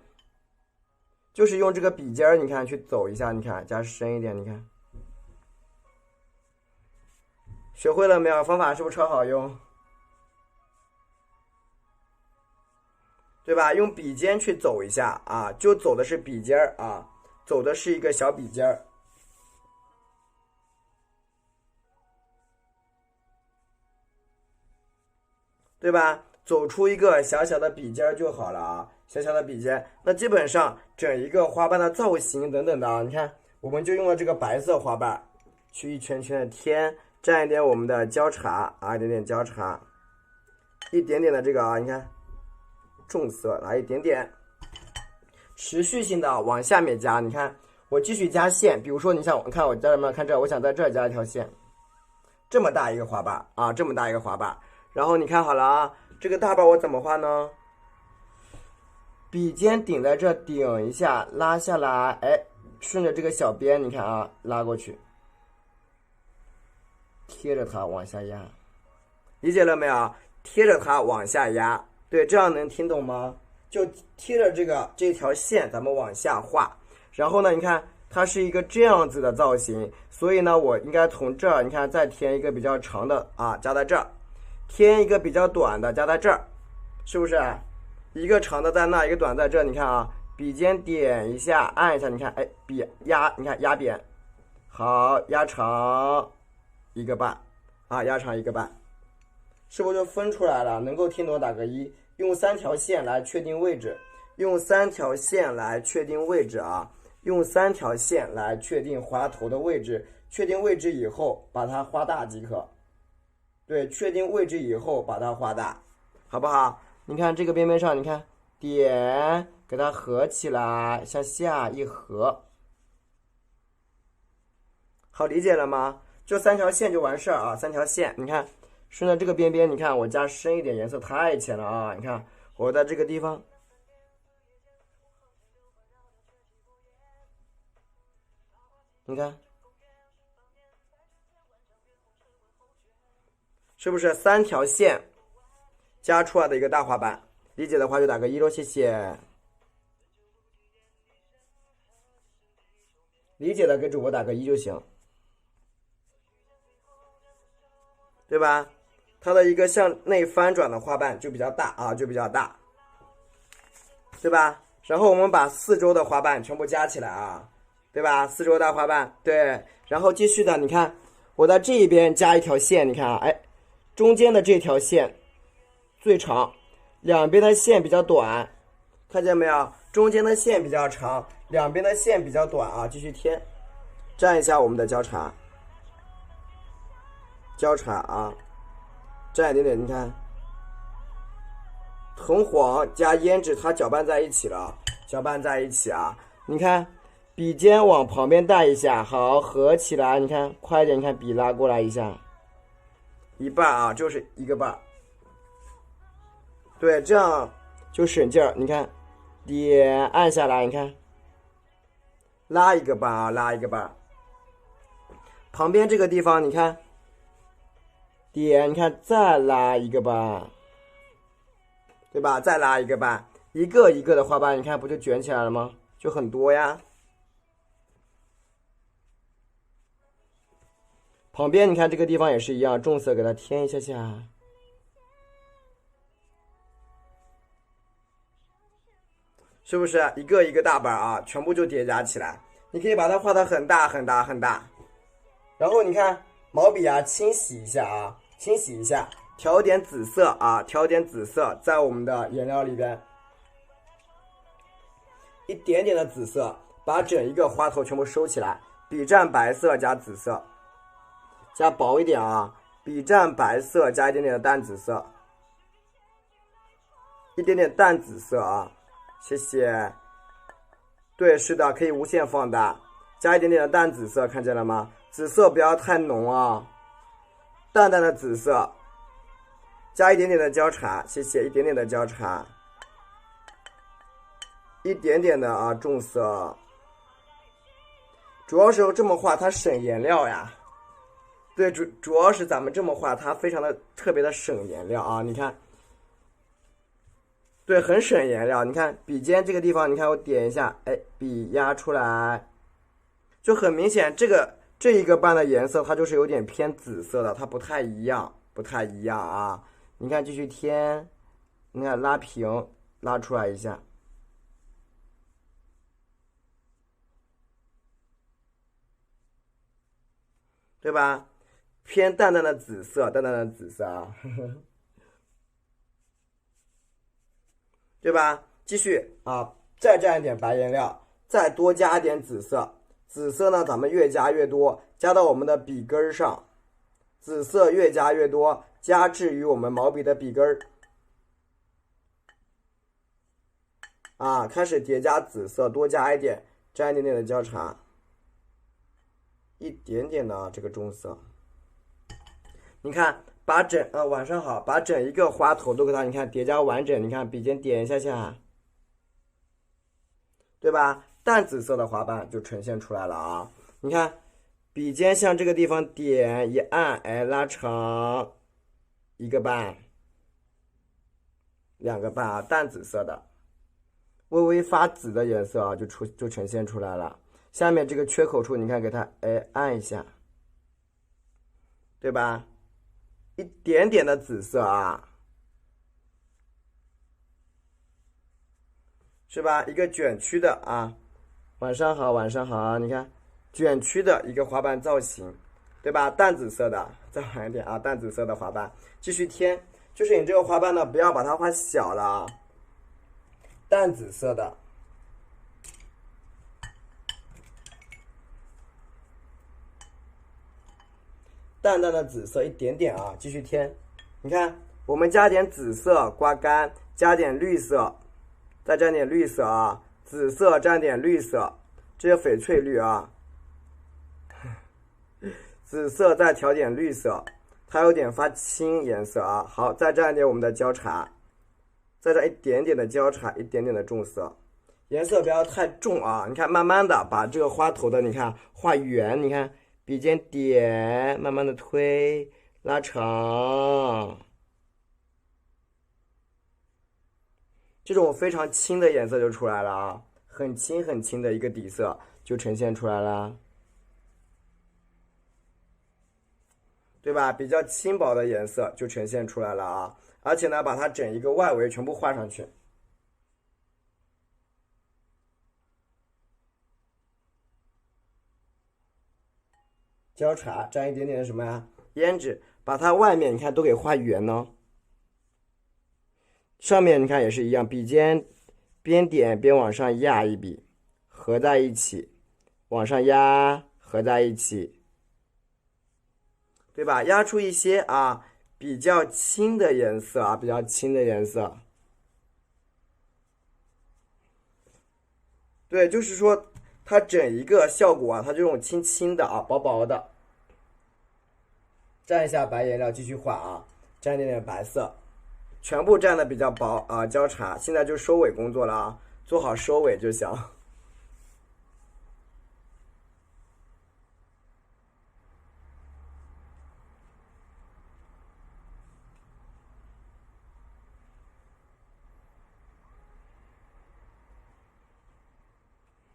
就是用这个笔尖，你看去走一下，你看加深一点，你看。学会了没有？方法是不是超好用？对吧？用笔尖去走一下啊，就走的是笔尖啊，走的是一个小笔尖，对吧？走出一个小小的笔尖就好了啊，小小的笔尖。那基本上整一个花瓣的造型等等的啊，你看，我们就用了这个白色花瓣去一圈圈的添。蘸一点我们的交叉啊，一点点交叉，一点点的这个啊，你看重色来一点点，持续性的往下面加。你看我继续加线，比如说你像我看我家人们看这，我想在这儿加一条线，这么大一个滑把啊，这么大一个滑把，然后你看好了啊，这个大把我怎么画呢？笔尖顶在这，顶一下，拉下来，哎，顺着这个小边，你看啊，拉过去，贴着它往下压，理解了没有？贴着它往下压，对，这样能听懂吗？就贴着这条线，咱们往下画。然后呢，你看它是一个这样子的造型，所以呢，我应该从这儿，你看再填一个比较长的啊，加在这儿，填一个比较短的加在这儿，是不是？一个长的在那，一个短在这，你看啊，笔尖点一下，按一下，你看，哎，笔压，你看压扁，好，压长一个半，啊，压长一个半，是不是就分出来了？能够听懂打个一。用3条线来确定位置，用3条线来确定位置啊，用3条线来确定滑头的位置，确定位置以后把它画大即可。对，确定位置以后把它画大，好不好？你看这个边边上，你看点给它合起来，向下一合，好理解了吗？就3条线就完事儿啊，3条线，你看顺着这个边边，你看我加深一点，颜色太浅了啊！你看我在这个地方，你看是不是3条线加出来的一个大滑板？理解的话就打个一喽，谢谢。理解的给主播打个一就行，对吧？它的一个向内翻转的花瓣就比较大啊，就比较大，对吧？然后我们把4周的花瓣全部加起来啊，对吧？4周大花瓣，对。然后继续的，你看我在这一边加一条线，你看啊，哎，中间的这条线最长，两边的线比较短，看见没有？中间的线比较长，两边的线比较短啊，继续添，蘸一下我们的焦茶，焦茶啊。蘸一点点，你看，藤黄加胭脂，它搅拌在一起了，搅拌在一起啊！你看，笔尖往旁边带一下，好，合起来，你看，快一点，你看笔拉过来一下，一半啊，就是一个半，对，这样就省劲儿。你看，点按下来，你看，拉一个半啊，拉一个半，旁边这个地方，你看。点，你看再拉一个半，对吧？再拉一个半，一个一个的花瓣，你看不就卷起来了吗？就很多呀。旁边你看这个地方也是一样，重色给它添一下下，是不是一个一个大瓣啊？全部就叠加起来，你可以把它画得很大很大很大。然后你看毛笔啊，清洗一下啊。清洗一下，调点紫色啊，调点紫色在我们的颜料里边，一点点的紫色，把整一个花头全部收起来。笔蘸白色加紫色，加薄一点啊，笔蘸白色加一点点的淡紫色，一点点淡紫色啊，谢谢。对，是的，可以无限放大，加一点点的淡紫色，看见了吗？紫色不要太浓啊。淡淡的紫色，加一点点的焦茶，谢谢，一点点的焦茶，一点点的啊重色，主要是这么画它省颜料呀。对，主要是咱们这么画它非常的特别的省颜料啊，你看，对，很省颜料。你看笔尖这个地方，你看我点一下，哎，笔压出来，就很明显这一个瓣的颜色，它就是有点偏紫色的，它不太一样，不太一样啊！你看，继续添，你看拉平，拉出来一下，对吧？偏淡淡的紫色，淡淡的紫色啊，对吧？继续啊，再蘸一点白颜料，再多加一点紫色。紫色呢，咱们越加越多，加到我们的笔根上，紫色越加越多，加至于我们毛笔的笔根啊，开始叠加紫色，多加一点，沾一点点的焦茶。一点点的这个重色。你看，把晚上好，把整一个花头都给它，你看叠加完整，你看笔尖点一下下，对吧？淡紫色的花瓣就呈现出来了啊！你看，笔尖向这个地方点一按，哎，拉长一个瓣，两个瓣啊，淡紫色的，微微发紫的颜色啊，就呈现出来了。下面这个缺口处，你看给它哎按一下，对吧？一点点的紫色啊，是吧？一个卷曲的啊，晚上好，晚上好啊！你看，卷曲的一个花瓣造型，对吧？淡紫色的，再晚一点啊，淡紫色的花瓣，继续添。就是你这个花瓣呢，不要把它画小了啊，淡紫色的。淡淡的紫色一点点啊，继续添。你看，我们加点紫色刮干，加点绿色，再蘸点绿色啊，紫色蘸点绿色，这是翡翠绿啊。紫色再调点绿色，它有点发青颜色啊。好，再蘸一点我们的焦茶，再蘸一点点的焦茶，一点点的重色，颜色不要太重啊。你看，慢慢的把这个花头的，你看画圆，你看。笔尖点，慢慢的推，拉长，这种非常轻的颜色就出来了啊，很轻很轻的一个底色就呈现出来了，对吧？比较轻薄的颜色就呈现出来了啊，而且呢，把它整一个外围全部画上去。焦茶沾一点点的什么呀？胭脂，把它外面你看都给画圆呢。上面你看也是一样，笔尖边点边往上压一笔，合在一起，往上压，合在一起，对吧？压出一些啊比较轻的颜色啊，比较轻的颜色。对，就是说它整一个效果啊，它这种轻轻的啊，薄薄的。蘸一下白颜料继续画啊，蘸一点点白色，全部蘸的比较薄啊，焦茶。现在就收尾工作了啊，做好收尾就行。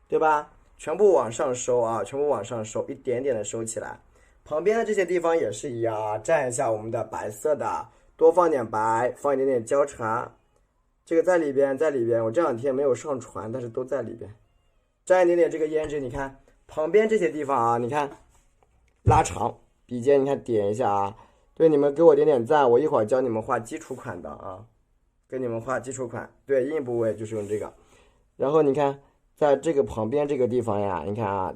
对吧？全部往上收啊，全部往上收，一点点的收起来。旁边的这些地方也是一样啊，蘸一下我们的白色的，多放点白，放一点点焦茶。这个在里边，在里边，我这两天没有上传，但是都在里边。蘸一点点这个胭脂，你看旁边这些地方啊，你看拉长，笔尖你看点一下啊。对，你们给我点点赞，我一会儿教你们画基础款的啊，给你们画基础款。对，阴部位就是用这个，然后你看。在这个旁边这个地方呀，你看啊，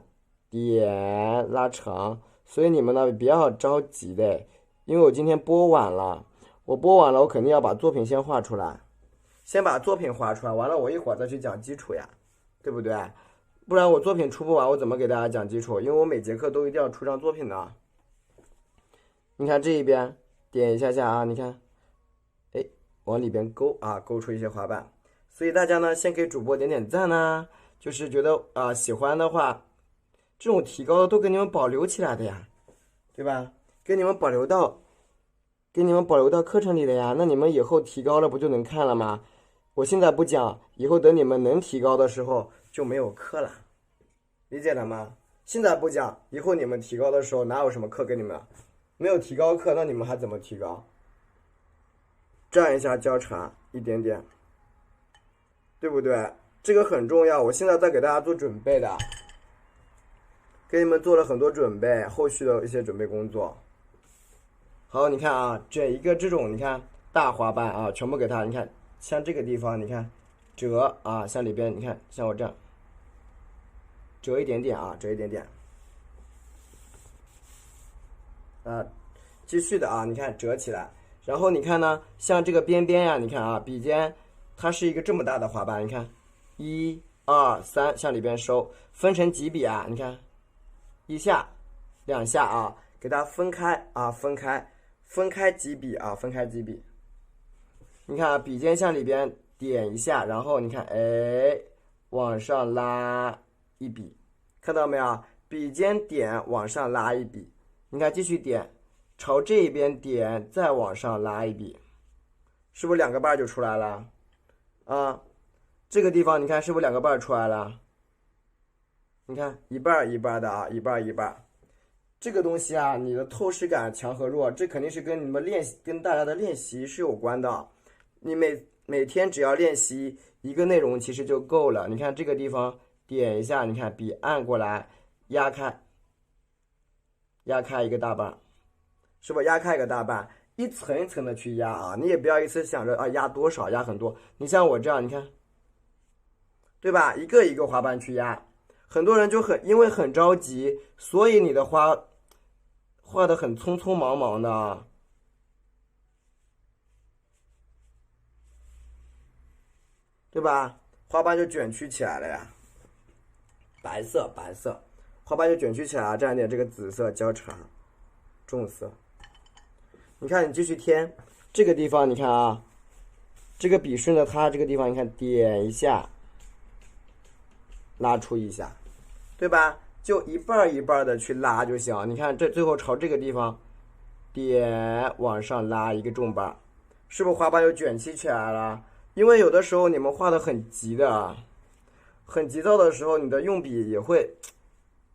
点拉长，所以你们呢不要着急的，因为我今天播晚了，我肯定要把作品先画出来，先把作品画出来，完了我一会儿再去讲基础呀，对不对？不然我作品出不完，我怎么给大家讲基础？因为我每节课都一定要出张作品的。你看这一边点一下下啊，你看，哎，往里边勾啊，勾出一些花瓣，所以大家呢先给主播点点赞呐。就是觉得喜欢的话，这种提高的都给你们保留起来的呀，对吧？给你们保留到课程里的呀。那你们以后提高了不就能看了吗？我现在不讲，以后等你们能提高的时候就没有课了，理解了吗？现在不讲，以后你们提高的时候哪有什么课给你们？没有提高课，那你们还怎么提高？蘸一下焦茶，一点点，对不对？这个很重要，我现在在给大家做准备的，给你们做了很多准备，后续的一些准备工作。好，你看啊，整一个这种，你看大花瓣啊，全部给它，你看像这个地方，你看折啊，像里边，你看像我这样折一点点啊，折一点点。继续的啊，你看折起来，然后你看呢，像这个边边呀，你看啊，笔尖它是一个这么大的花瓣，你看。1、2、3，向里边收，分成几笔啊？你看，一下、2下啊，给它分开啊，分开几笔啊，分开几笔。你看啊，笔尖向里边点一下，然后你看，哎，往上拉一笔，看到没有？笔尖点，往上拉一笔。你看，继续点，朝这边点，再往上拉一笔，是不是2个瓣就出来了？啊，这个地方你看是不是2个瓣出来了？你看一半一半的啊，一半一半。这个东西啊，你的透视感强和弱，这肯定是跟你们练习，跟大家的练习是有关的。你每天只要练习一个内容，其实就够了。你看这个地方点一下，你看笔按过来，压开一个大半，是不是压开一个大半？一层一层的去压啊，你也不要一次想着啊压多少，压很多。你像我这样，你看，对吧？一个一个花瓣去压，很多人就因为很着急，所以你的花画的很匆匆忙忙的，对吧？花瓣就卷曲起来了呀，白色，花瓣就卷曲起来了，蘸点这个紫色交叉，重色。你看，你继续添，这个地方你看啊，这个笔顺着它这个地方，你看点一下，拉出一下，对吧？就一半一半的去拉就行。你看这最后朝这个地方点，往上拉一个重瓣，是不是花瓣就卷起来了？因为有的时候你们画的很急的，很急躁的时候，你的用笔也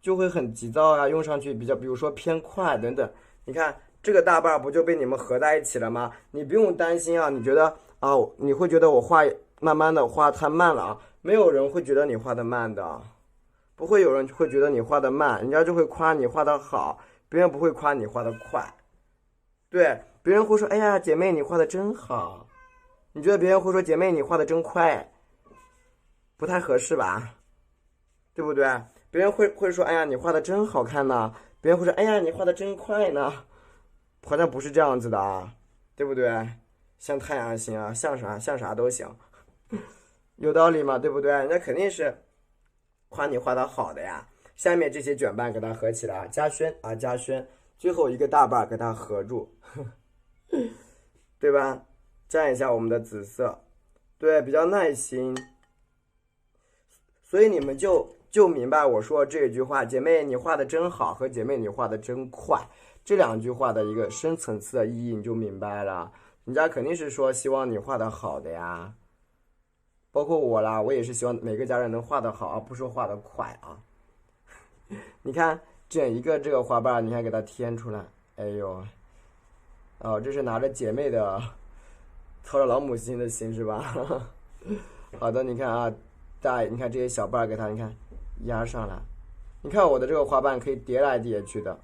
就会很急躁啊，用上去比如说偏快等等。你看这个大瓣不就被你们合在一起了吗？你不用担心啊，你觉得啊，你会觉得我慢慢的画太慢了啊？没有人会觉得你画的慢的。不会有人会觉得你画的慢，人家就会夸你画的好，别人不会夸你画的快。对，别人会说：“哎呀，姐妹你画的真好。”你觉得别人会说：“姐妹你画的真快。”不太合适吧？对不对？别人会说：“哎呀，你画的真好看呢。”别人会说：“哎呀，你画的真快呢。”好像不是这样子的啊，对不对？像太阳行啊，像啥都行，有道理吗？对不对？人家肯定是夸你画的好的呀。下面这些卷瓣给它合起来，加宣啊加宣，最后一个大瓣给它合住，对吧？蘸一下我们的紫色，对，比较耐心。所以你们就明白我说这句话，姐妹你画的真好和姐妹你画的真快，这2句话的一个深层次的意义你就明白了。人家肯定是说希望你画的好的呀，包括我啦，我也是希望每个家人能画的好，而不是画的快啊。你看整一个这个花瓣，你看给它添出来，哎呦，哦，这是拿着姐妹的，操着老母亲的心是吧？好的，你看啊，你看这些小瓣给它，你看压上来，你看我的这个花瓣可以叠来叠去的，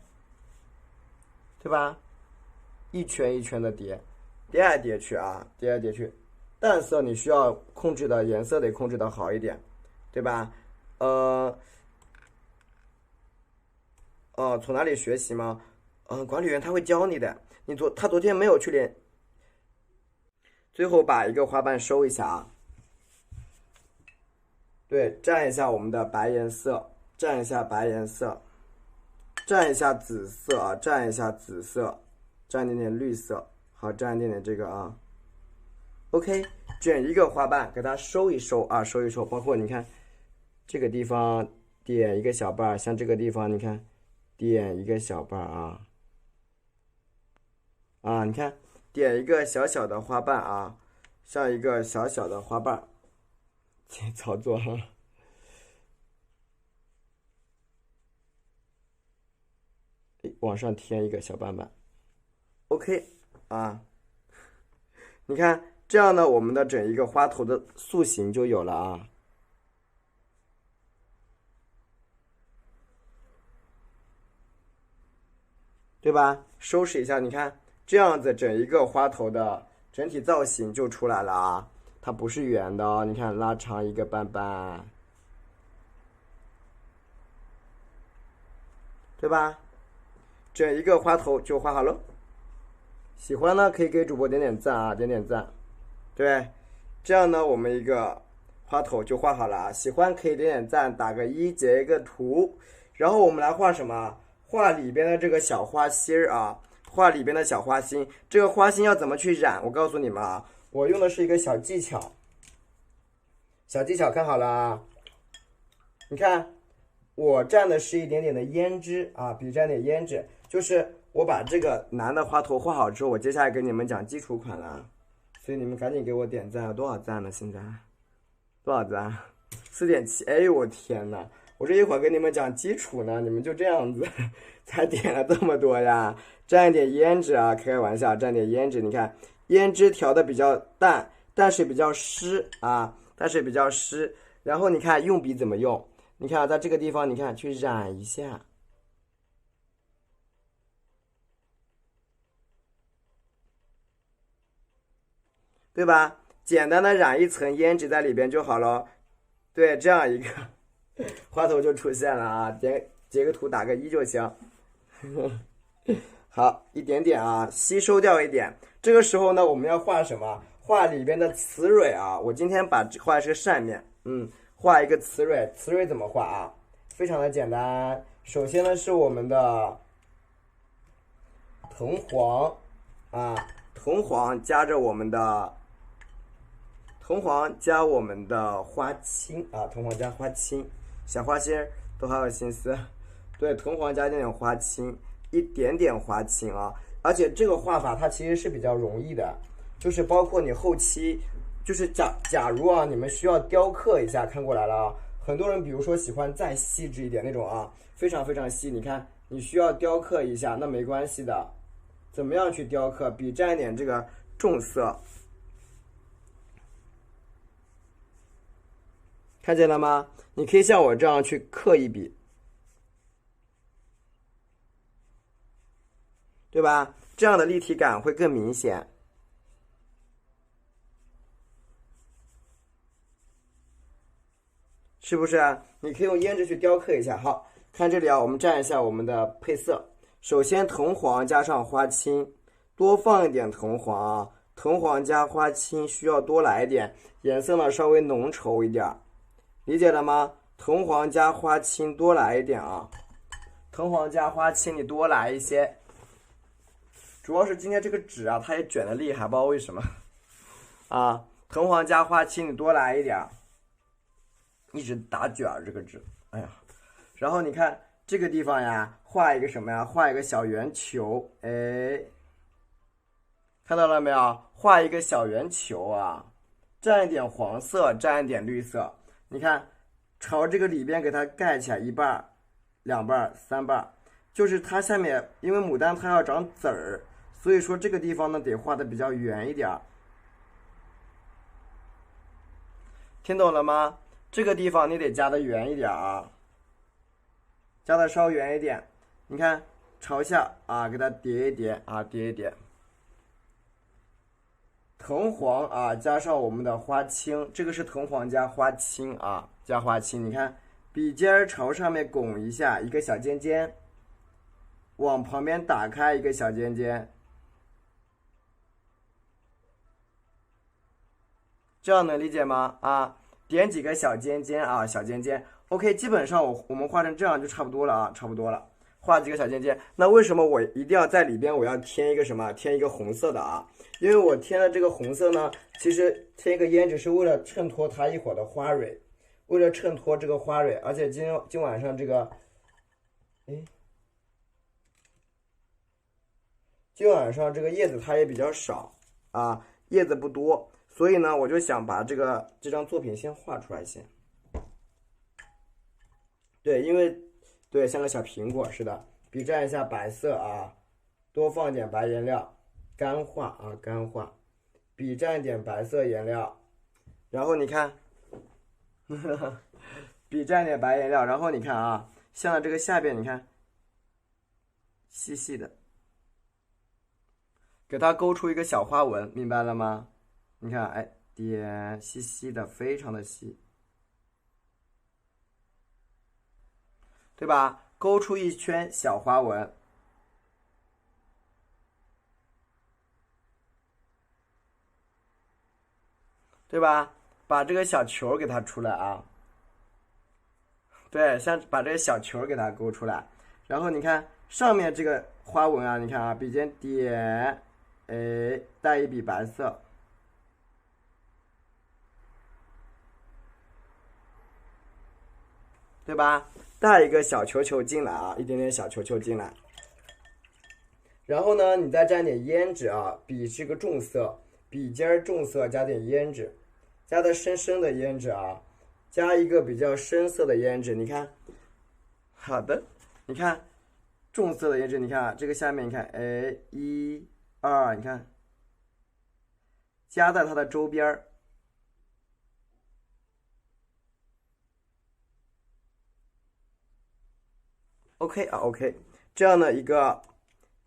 对吧？一圈一圈的叠来叠去啊，叠来叠去。淡色你需要控制的颜色得控制的好一点，对吧？从哪里学习吗？管理员他会教你的。他昨天没有去练。最后把一个花瓣收一下啊。对，蘸一下我们的白颜色，蘸一下白颜色，蘸一下紫色啊，蘸一下紫色，蘸一点点绿色，好，蘸一点点这个啊。OK， 卷一个花瓣，给它收一收啊，收一收。包括你看这个地方点一个小瓣，像这个地方你看点一个小瓣啊，你看点一个小小的花瓣啊，像一个小小的花瓣。操作哈，往上添一个小瓣瓣 ，OK 啊，你看这样呢，我们的整一个花头的塑形就有了啊，对吧？收拾一下，你看这样子整一个花头的整体造型就出来了啊。它不是圆的哦，你看拉长一个瓣瓣，对吧？整一个花头就画好了。喜欢呢可以给主播点点赞啊，点点赞。对，这样呢我们一个花头就画好了啊。喜欢可以点点赞，打个1，截一个图。然后我们来画什么？画里边的这个小花心儿啊，画里边的小花心。这个花心要怎么去染？我告诉你们啊，我用的是一个小技巧。小技巧看好了啊，你看我蘸的是一点点的胭脂啊，笔蘸点胭脂，就是我把这个男的花头画好之后，我接下来给你们讲基础款了，所以你们赶紧给我点赞，多少赞呢？现在多少赞？4.7，哎呦我天哪！我这一会儿跟你们讲基础呢，你们就这样子才点了这么多呀？蘸一点胭脂啊，开个玩笑，蘸点胭脂，你看胭脂调的比较淡，但是比较湿啊，但是比较湿。然后你看用笔怎么用？你看在这个地方，你看去染一下，对吧？简单的染一层胭脂在里边就好了。对，这样一个花头就出现了啊，截个图打个1就行。好，一点点啊，吸收掉一点。这个时候呢，我们要画什么？画里边的雌蕊啊。我今天画的是扇面，画一个雌蕊。雌蕊怎么画啊？非常的简单。首先呢是我们的藤黄啊，藤黄加我们的花青啊，藤黄加花青，小花心儿都好有心思。对，藤黄加点花青，一点点花青啊。而且这个画法它其实是比较容易的，就是包括你后期，就是假如啊，你们需要雕刻一下，看过来了啊。很多人比如说喜欢再细致一点那种啊，非常非常细，你看你需要雕刻一下，那没关系的。怎么样去雕刻？笔蘸一点这个重色，看见了吗？你可以像我这样去刻一笔，对吧？这样的立体感会更明显。是不是啊？你可以用胭脂去雕刻一下。好，看这里啊，我们蘸一下我们的配色。首先藤黄加上花青，多放一点藤黄啊，藤黄加花青需要多来一点，颜色呢稍微浓稠一点，理解了吗？藤黄加花青多来一点啊，藤黄加花青你多来一些。主要是今天这个纸啊，它也卷的厉害，不知道为什么啊。藤黄加花青你多来一点。一直打卷儿这个纸，哎呀，然后你看这个地方呀，画一个什么呀？画一个小圆球，哎，看到了没有？画一个小圆球啊，蘸一点黄色，蘸一点绿色，你看，朝这个里边给它盖起来一半、2半、3半，就是它下面，因为牡丹它要长籽儿，所以说这个地方呢得画的比较圆一点，听懂了吗？这个地方你得加的圆一点啊，加的稍圆一点。你看朝下啊，给它叠一叠啊，叠一叠。藤黄啊，加上我们的花青，这个是藤黄加花青啊，加花青。你看笔尖朝上面拱一下，一个小尖尖，往旁边打开一个小尖尖，这样能理解吗？啊。点几个小尖尖啊，小尖尖 ，OK， 基本上我们画成这样就差不多了啊，差不多了。画几个小尖尖，那为什么我一定要在里边我要添一个什么？添一个红色的啊？因为我添了这个红色呢，其实添一个胭脂是为了衬托它一会儿的花蕊，为了衬托这个花蕊，而且今晚上这个，今晚上这个叶子它也比较少啊，叶子不多。所以呢，我就想把这张作品先画出来先。对，因为对像个小苹果似的，笔蘸一下白色啊，多放一点白颜料，干画啊干画，笔蘸一点白色颜料，然后你看，笔蘸点白颜料，然后你看啊，像这个下边你看，细细的，给它勾出一个小花纹，明白了吗？你看，哎，点细细的，非常的细，对吧？勾出一圈小花纹，对吧？把这个小球给它出来啊，对，像把这个小球给它勾出来，然后你看上面这个花纹啊，你看啊，笔尖点，哎，带一笔白色，对吧？带一个小球球进来啊，一点点小球球进来。然后呢，你再蘸点胭脂啊，笔是个重色，笔尖重色，加点胭脂，加的深深的胭脂啊，加一个比较深色的胭脂，你看，好的，你看重色的胭脂，你看这个下面，你看，哎，1、2，你看，加在它的周边。OK 啊 ，OK， 这样的一个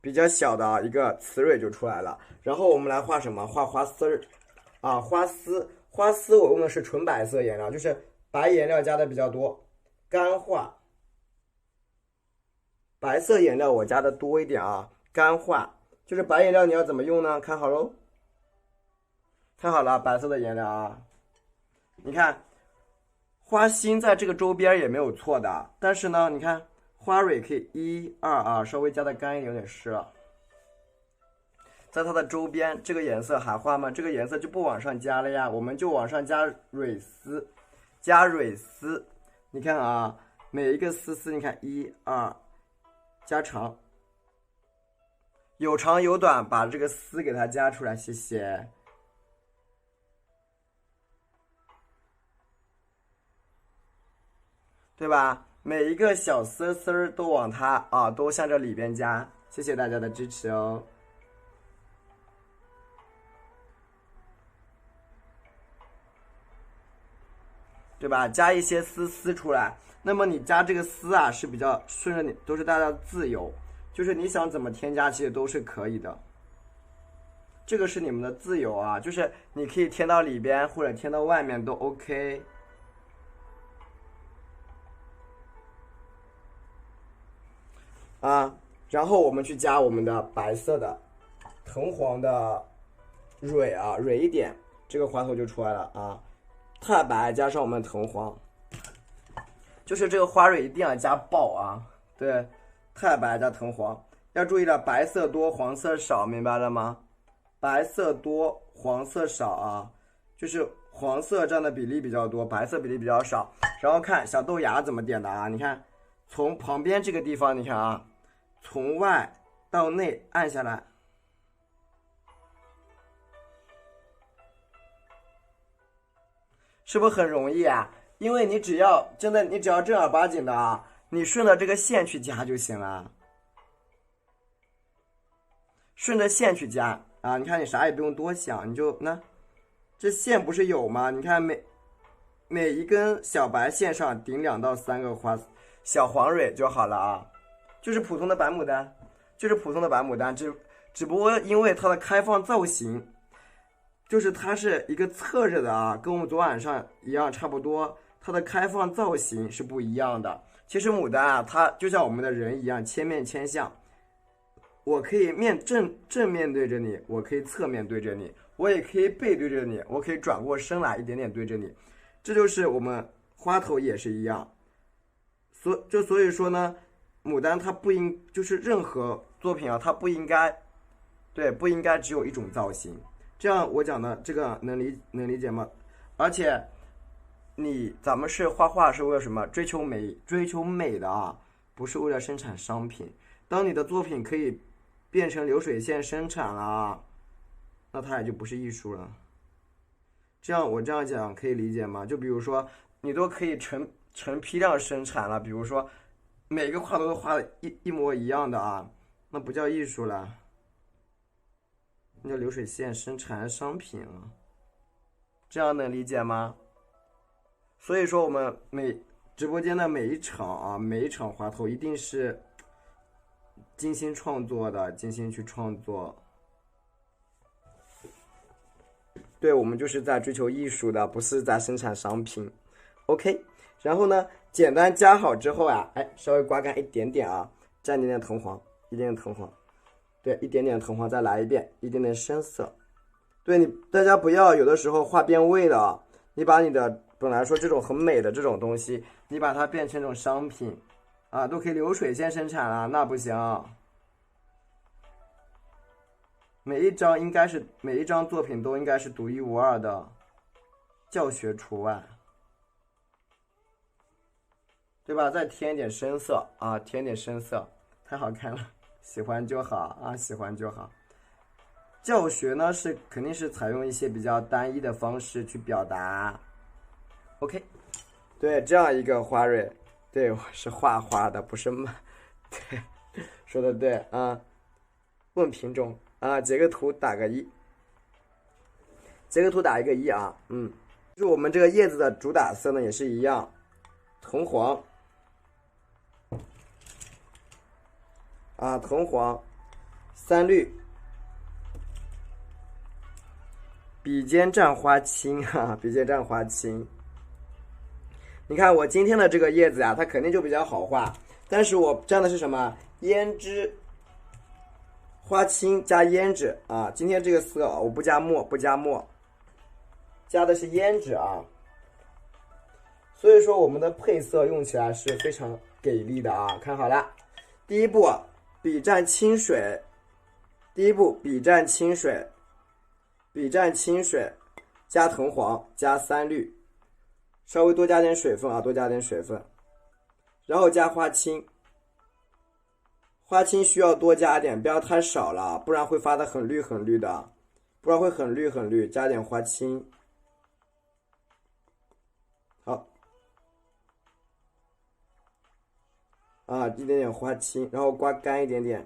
比较小的一个雌蕊就出来了。然后我们来画什么？画花丝儿啊，花丝。花丝我用的是纯白色颜料，就是白颜料加的比较多，干画。白色颜料我加的多一点啊，干画。就是白颜料你要怎么用呢？看好喽，看好了，白色的颜料啊，你看花心在这个周边也没有错的，但是呢，你看。花蕊可以1、2啊，稍微加的干一点，有点湿了。在它的周边，这个颜色还画吗？这个颜色就不往上加了呀，我们就往上加蕊丝，加蕊丝。你看啊，每一个丝丝，你看1、2，加长，有长有短，把这个丝给它加出来，谢谢。对吧？每一个小丝丝都往它啊，都向这里边加，谢谢大家的支持哦，对吧？加一些丝丝出来，那么你加这个丝啊是比较顺着你，都是大家的自由，就是你想怎么添加其实都是可以的，这个是你们的自由啊，就是你可以添到里边或者添到外面都 OK。啊，然后我们去加我们的白色的藤黄的蕊啊，蕊一点，这个花头就出来了啊。太白加上我们藤黄，就是这个花蕊一定要加爆啊。对，太白加藤黄，要注意了，白色多黄色少，明白了吗？白色多黄色少啊，就是黄色占的比例比较多，白色比例比较少。然后看小豆芽怎么点的啊？你看，从旁边这个地方，你看啊。从外到内按下来，是不是很容易啊？因为你只要真的，你只要正儿八经的啊，你顺着这个线去加就行了，顺着线去加啊。你看你啥也不用多想，你就那这线不是有吗？你看每一根小白线上顶2到3个小黄蕊就好了啊。就是普通的白牡丹，就是普通的白牡丹，只不过因为它的开放造型，就是它是一个侧着的啊，跟我们昨晚上一样差不多，它的开放造型是不一样的。其实牡丹啊，它就像我们的人一样，千面千相，我可以正面对着你，我可以侧面对着你，我也可以背对着你，我可以转过身来一点点对着你，这就是我们花头也是一样。所以说呢。牡丹它就是任何作品啊，它不应该只有一种造型。这样我讲的这个能理解吗？而且咱们是画画是为了什么？追求美的啊，不是为了生产商品。当你的作品可以变成流水线生产了，那它也就不是艺术了。我这样讲可以理解吗？就比如说你都可以成批量生产了，比如说。每个画都画的一模一样的啊，那不叫艺术了，那叫流水线生产商品啊，这样能理解吗？所以说我们直播间的每一场花头一定是精心创作的，精心去创作。对，我们就是在追求艺术的，不是在生产商品。OK， 然后呢？简单加好之后啊，哎，稍微刮干一点点啊，蘸一点点藤黄，一点点藤黄，对，一点点藤黄，再来一遍，一点点深色。对大家不要有的时候画变味的啊，你把你的本来说这种很美的这种东西，你把它变成一种商品啊，都可以流水线生产了，那不行。每一张作品都应该是独一无二的，教学除外，对吧？再添一点深色啊，添点深色，太好看了，喜欢就好啊，喜欢就好。教学呢肯定是采用一些比较单一的方式去表达。OK， 对，这样一个花蕊，对，我是画花的，不是卖，对，说的对啊。问品种啊，截个图打个1，截个图打一个1啊，就是我们这个叶子的主打色呢也是一样，铜黄啊，铜黄，3绿，笔尖蘸花青啊，笔尖蘸花青。你看我今天的这个叶子啊，它肯定就比较好画，但是我蘸的是什么？胭脂、花青加胭脂啊。今天这个色我不加墨，加的是胭脂啊。所以说我们的配色用起来是非常给力的啊。看好了，第一步笔蘸清水，加藤黄，加3绿。稍微多加点水分啊，然后加花青，花青需要多加点，不要太少了，不然会发的很绿的，不然会很绿，加点花青。好，啊，一点点花青，然后刮干一点点，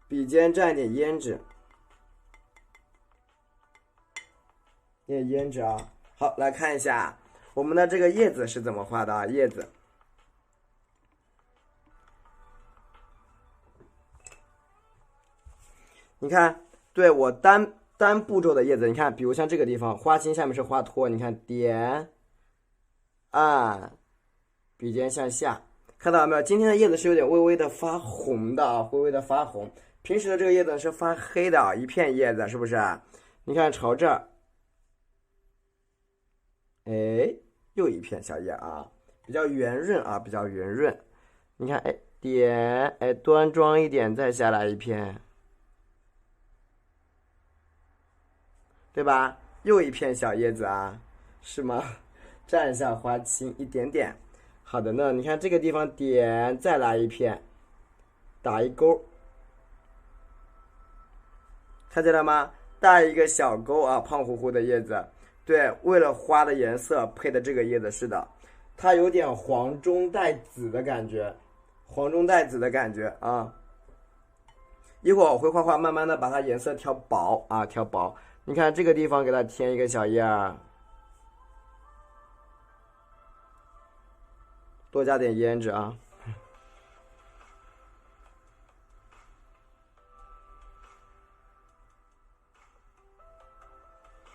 笔尖蘸一点胭脂，啊。好，来看一下我们的这个叶子是怎么画的啊？叶子，你看，对我单步骤的叶子，你看，比如像这个地方，花心下面是花托，你看点按，笔尖向下，看到没有？今天的叶子是有点微微的发红的啊，平时的这个叶子是发黑的啊，一片叶子是不是？你看朝这儿。哎，又一片小叶啊，比较圆润。你看，哎，点，哎，端庄一点，再下来一片，对吧？又一片小叶子啊，是吗？蘸一下花青一点点。好的呢，你看这个地方点，再来一片，打一勾，看见了吗？带一个小勾啊，胖乎乎的叶子。对，为了花的颜色配的这个叶子，是的，它有点黄中带紫的感觉，啊。一会儿我会画，慢慢的把它颜色调薄啊，你看这个地方给它添一个小叶儿，多加点胭脂啊。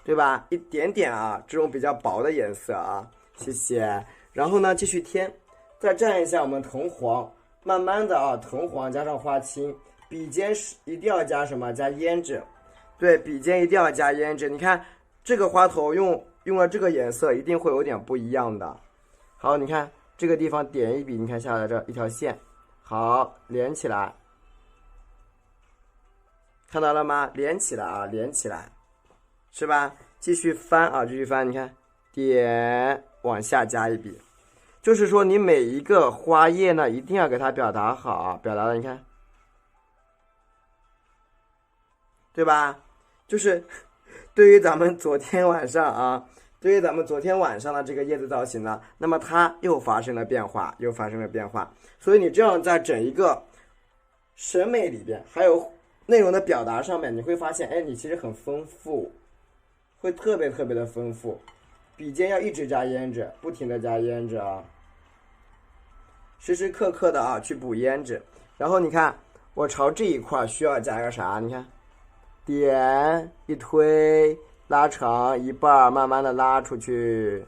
对吧？一点点啊，这种比较薄的颜色啊，谢谢。然后呢，继续添，再蘸一下我们藤黄，慢慢的啊，藤黄加上花青，笔尖一定要加什么？加胭脂。对，笔尖一定要加胭脂。你看这个花头用了这个颜色，一定会有点不一样的。好，你看这个地方点一笔，你看下来这一条线，好，连起来，看到了吗？连起来啊，是吧？继续翻，你看，点往下加一笔，就是说你每一个花叶呢，一定要给它表达好，表达的你看，对吧？就是对于咱们昨天晚上的这个叶子造型呢，那么它又发生了变化，所以你这样在整一个审美里边，还有内容的表达上面，你会发现，哎，你其实很丰富。会特别的丰富，笔尖要一直加胭脂，不停的加胭脂啊，时时刻刻的啊去补胭脂。然后你看，我朝这一块需要加个啥？你看，点一推，拉长一半，慢慢的拉出去，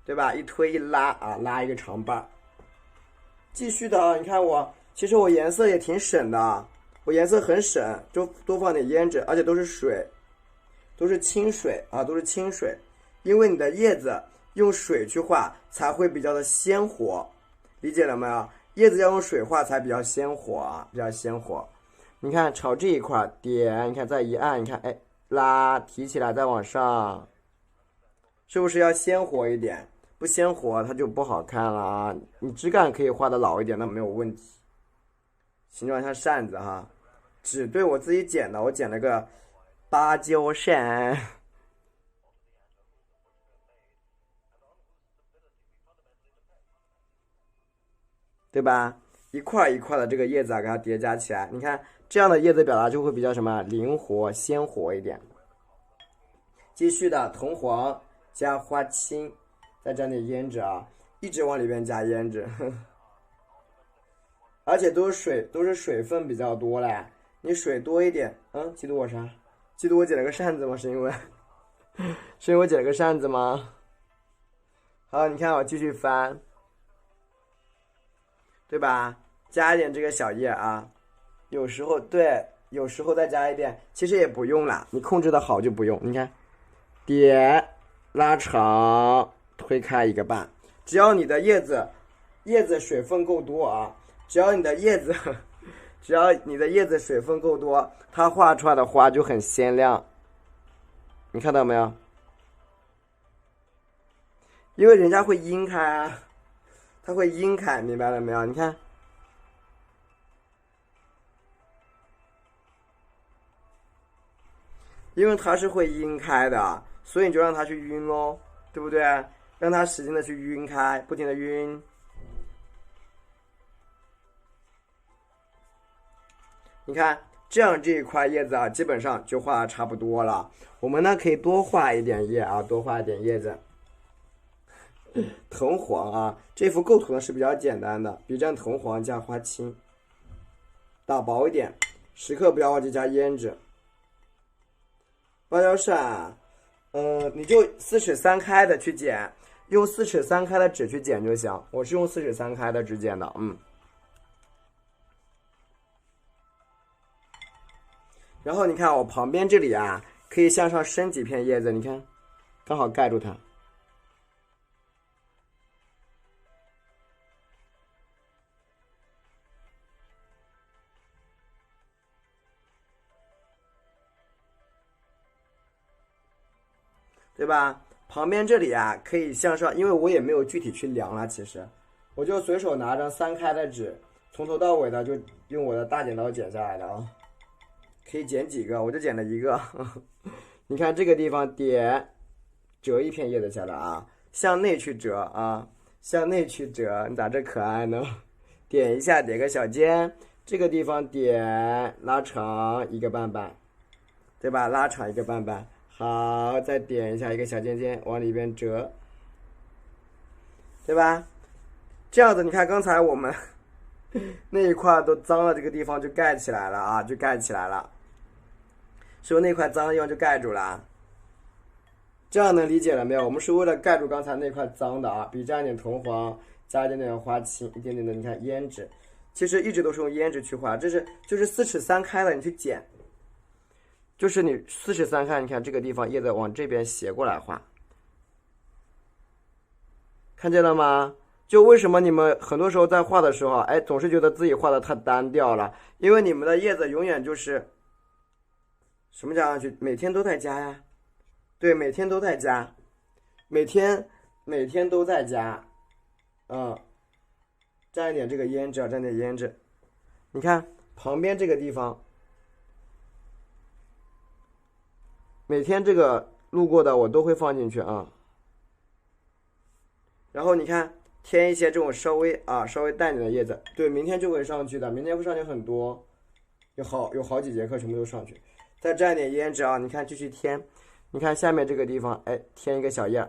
对吧？一推一拉啊，拉一个长瓣。继续的啊，你看其实我颜色也挺省的，我颜色很省，就多放点胭脂，而且都是水。都是清水，因为你的叶子用水去画才会比较的鲜活，理解了没有？叶子要用水画才比较鲜活啊，比较鲜活。你看朝这一块点，你看再一按，你看哎拉提起来再往上，是不是要鲜活一点？不鲜活它就不好看了啊。你枝干可以画的老一点，那没有问题。形状像扇子哈，纸对我自己剪的，我剪了个芭蕉扇。对吧？一块一块的这个叶子啊，给它叠加起来，你看这样的叶子表达就会比较什么灵活鲜活一点。继续的藤黄加花青，再沾点胭脂啊，一直往里边加胭脂，而且都是水分比较多嘞。你水多一点，嫉妒我啥？嫉妒我剪了个扇子吗？是因为我剪了个扇子吗？好，你看我继续翻。对吧？加一点这个小叶啊，有时候再加一点，其实也不用啦，你控制的好就不用。你看，点拉长，推开一个半，只要你的叶子水分够多啊，只要你的叶子水分够多，它画出来的花就很鲜亮。你看到没有？因为人家会阴开啊。它会阴开，明白了没有？你看，因为它是会阴开的，所以你就让它去晕咯，对不对？让它使劲的去晕开，不停的晕。你看，这样这一块叶子啊，基本上就画的差不多了。我们呢可以多画一点叶啊，多画一点叶子。藤黄啊，这幅构图呢是比较简单的，笔蘸藤黄加花青，打薄一点，时刻不要忘记加胭脂。芭蕉扇，你就4尺3开的去剪，用4尺3开的纸去剪就行。我是用4尺3开的纸剪的，然后你看我旁边这里啊，可以向上伸几片叶子，你看，刚好盖住它。对吧？旁边这里啊，可以向上，因为我也没有具体去量了，其实我就随手拿张3开的纸，从头到尾的就用我的大剪刀剪下来的啊。可以剪几个，我就剪了一个。你看这个地方点，折一片叶子下来啊，向内去折啊，向内去折。你咋这可爱呢？点一下，点个小尖，这个地方点拉长一个半半，对吧？拉长一个半半。好，再点一下一个小尖尖，往里边折，对吧？这样子，你看刚才我们那一块都脏了，这个地方就盖起来了啊，就盖起来了。是不是那块脏的地方就盖住了？这样能理解了没有？我们是为了盖住刚才那块脏的啊，笔蘸一点藤黄，加一点点花青，一点点的你看胭脂，其实一直都是用胭脂去画，就是4尺3开的，你去剪。就是你4尺3开，你看这个地方叶子往这边斜过来画，看见了吗？就为什么你们很多时候在画的时候，总是觉得自己画的太单调了，因为你们的叶子永远就是什么加上去，每天都在加呀，对，每天都在加，每天都在加，蘸一点这个胭脂，蘸点胭脂，你看旁边这个地方。每天这个路过的我都会放进去啊，然后你看添一些这种稍微淡一点的叶子，对，明天就会上去的，明天会上去很多，有好几节课全部都上去。再蘸一点胭脂啊，你看继续添，你看下面这个地方，添一个小叶，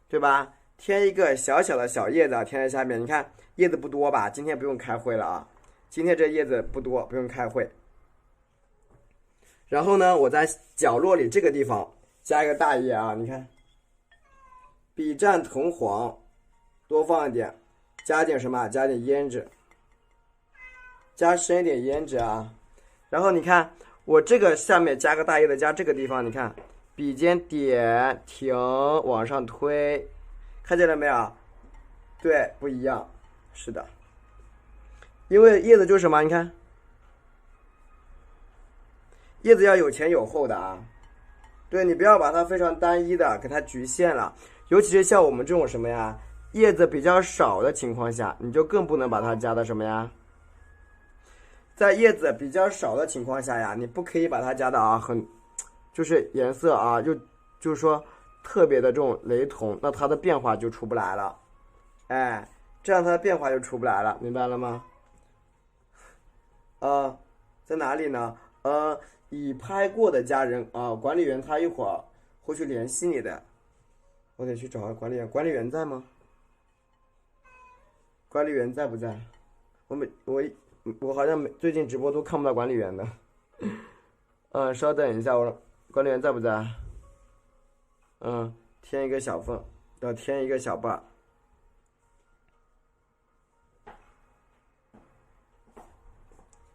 对吧？添一个小小的小叶子添在下面，你看叶子不多吧？今天不用开会了啊，今天这叶子不多，不用开会。然后呢，我在角落里这个地方加一个大叶啊，你看，笔蘸藤黄，多放一点，加点什么？加点胭脂，加深一点胭脂啊。然后你看，我这个下面加个大叶的，加这个地方，你看笔尖点停往上推，看见了没有？对，不一样，是的，因为叶子就是什么？你看，叶子要有前有后的啊。对，你不要把它非常单一的给它局限了，尤其是像我们这种什么呀，叶子比较少的情况下，你就更不能把它加的什么呀？在叶子比较少的情况下呀，你不可以把它加的啊就是颜色啊，就是说特别的这种雷同，那它的变化就出不来了，哎，这样它的变化就出不来了，明白了吗？在哪里呢？已拍过的家人啊，管理员他一会儿会去联系你的，我得去找管理员。管理员在吗？管理员在不在？我好像最近直播都看不到管理员的。稍等一下，我管理员在不在？添一个小缝，要添一个小瓣。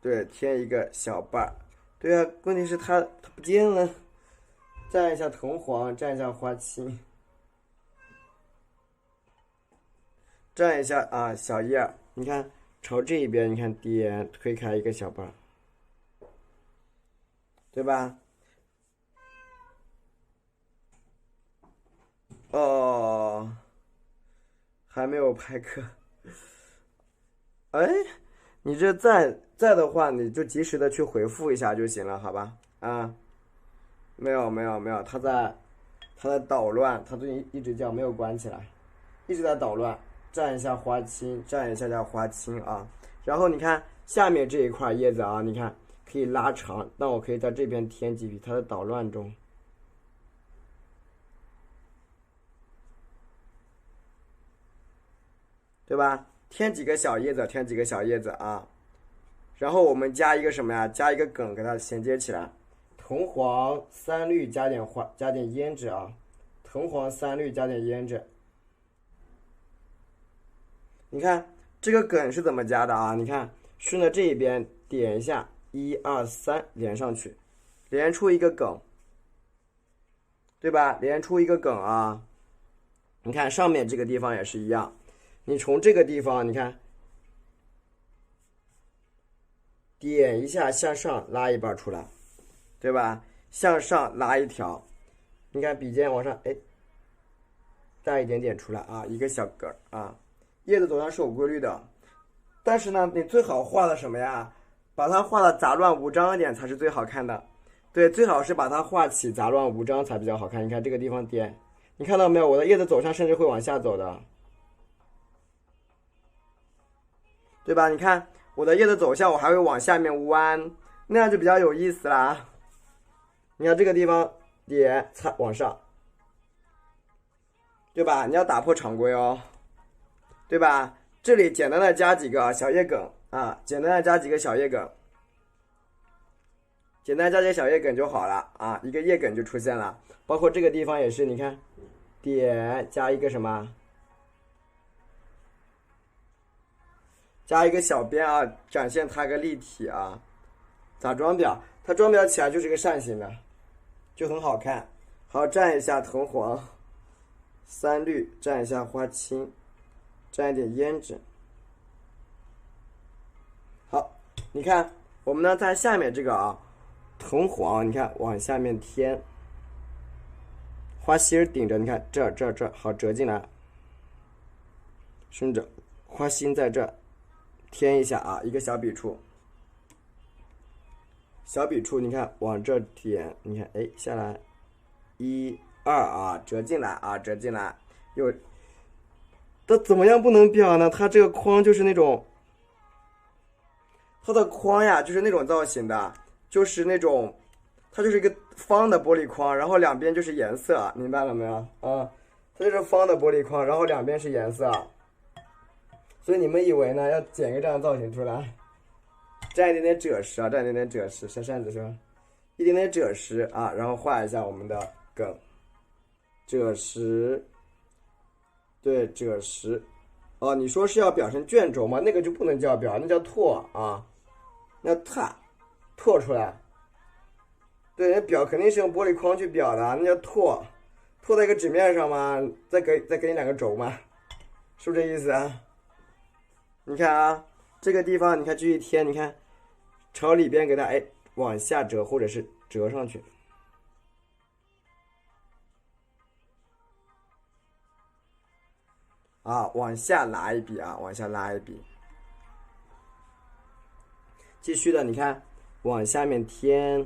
对，添一个小瓣。对啊，问题是它不见了。蘸一下藤黄，蘸一下花青，蘸一下啊小叶，你看朝这一边，你看点推开一个小瓣，对吧？哦，还没有拍课。哎，你这在的话，你就及时的去回复一下就行了，好吧？没有，他在捣乱，他最近一直叫没有关起来，一直在捣乱。蘸一下花青，蘸一下花青啊。然后你看下面这一块叶子啊，你看可以拉长，那我可以在这边添几笔，它在捣乱中。对吧？添几个小叶子啊，然后我们加一个什么呀？加一个梗给它衔接起来，藤黄3律加点胭脂啊，藤黄3律加点胭脂。你看这个梗是怎么加的啊？你看顺着这一边点一下，1、2、3连上去，连出一个梗，对吧？连出一个梗啊。你看上面这个地方也是一样。你从这个地方，你看，点一下向上拉一半出来，对吧？向上拉一条，你看笔尖往上，哎，带一点点出来啊，一个小梗啊。叶子走向是有规律的，但是呢，你最好画的什么呀？把它画的杂乱无章一点才是最好看的。对，最好是把它画起杂乱无章才比较好看。你看这个地方点，你看到没有？我的叶子走向甚至会往下走的。对吧？你看我的叶子走向，我还会往下面弯，那样就比较有意思啦。你看这个地方点擦往上，对吧？你要打破常规哦，对吧？这里简单的加几个小叶梗啊，简单的加几个小叶梗，简单加几个小叶梗就好了啊，一个叶梗就出现了。包括这个地方也是，你看点加一个什么？加一个小边啊，展现它个立体啊。咋装裱？它装裱起来就是个扇形的，就很好看。好，蘸一下藤黄3律，蘸一下花青，蘸一点胭脂。好，你看我们呢在下面这个啊，藤黄，你看往下面添，花心顶着，你看这好折进来，顺着花心在这。添一下啊，一个小笔触，你看往这点，你看哎下来，1、2啊，折进来啊，折进来。它怎么样不能裱呢？它这个框就是那种，它的框呀就是那种造型的，就是那种，它就是一个方的玻璃框，然后两边就是颜色，明白了没有啊？它就是方的玻璃框，然后两边是颜色。所以你们以为呢？要剪一个这样的造型出来，蘸一点点赭石啊，蘸一点点赭石，扇扇子是吧？一点点赭石啊，然后画一下我们的梗，赭石，对，赭石。哦，你说是要裱成卷轴吗？那个就不能叫裱，那叫拓啊，那拓出来，对，那裱肯定是用玻璃框去裱的，那叫拓，拓在一个纸面上嘛，再给你两个轴嘛，是不是这意思啊？你看啊，这个地方你看继续贴，你看朝里边给它往下折或者是折上去。啊，往下拉一笔啊，往下拉一笔。继续的，你看往下面添，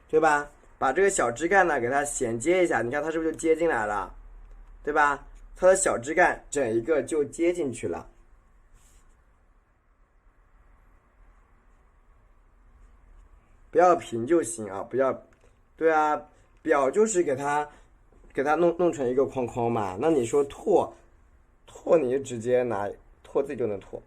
对吧？把这个小枝干呢给它衔接一下，你看它是不是就接进来了，对吧？它的小枝干整一个就接进去了。不要平就行啊，不要，对啊，表就是给它弄成一个框框嘛。那你说拓，你就直接拿拓自己就能拓。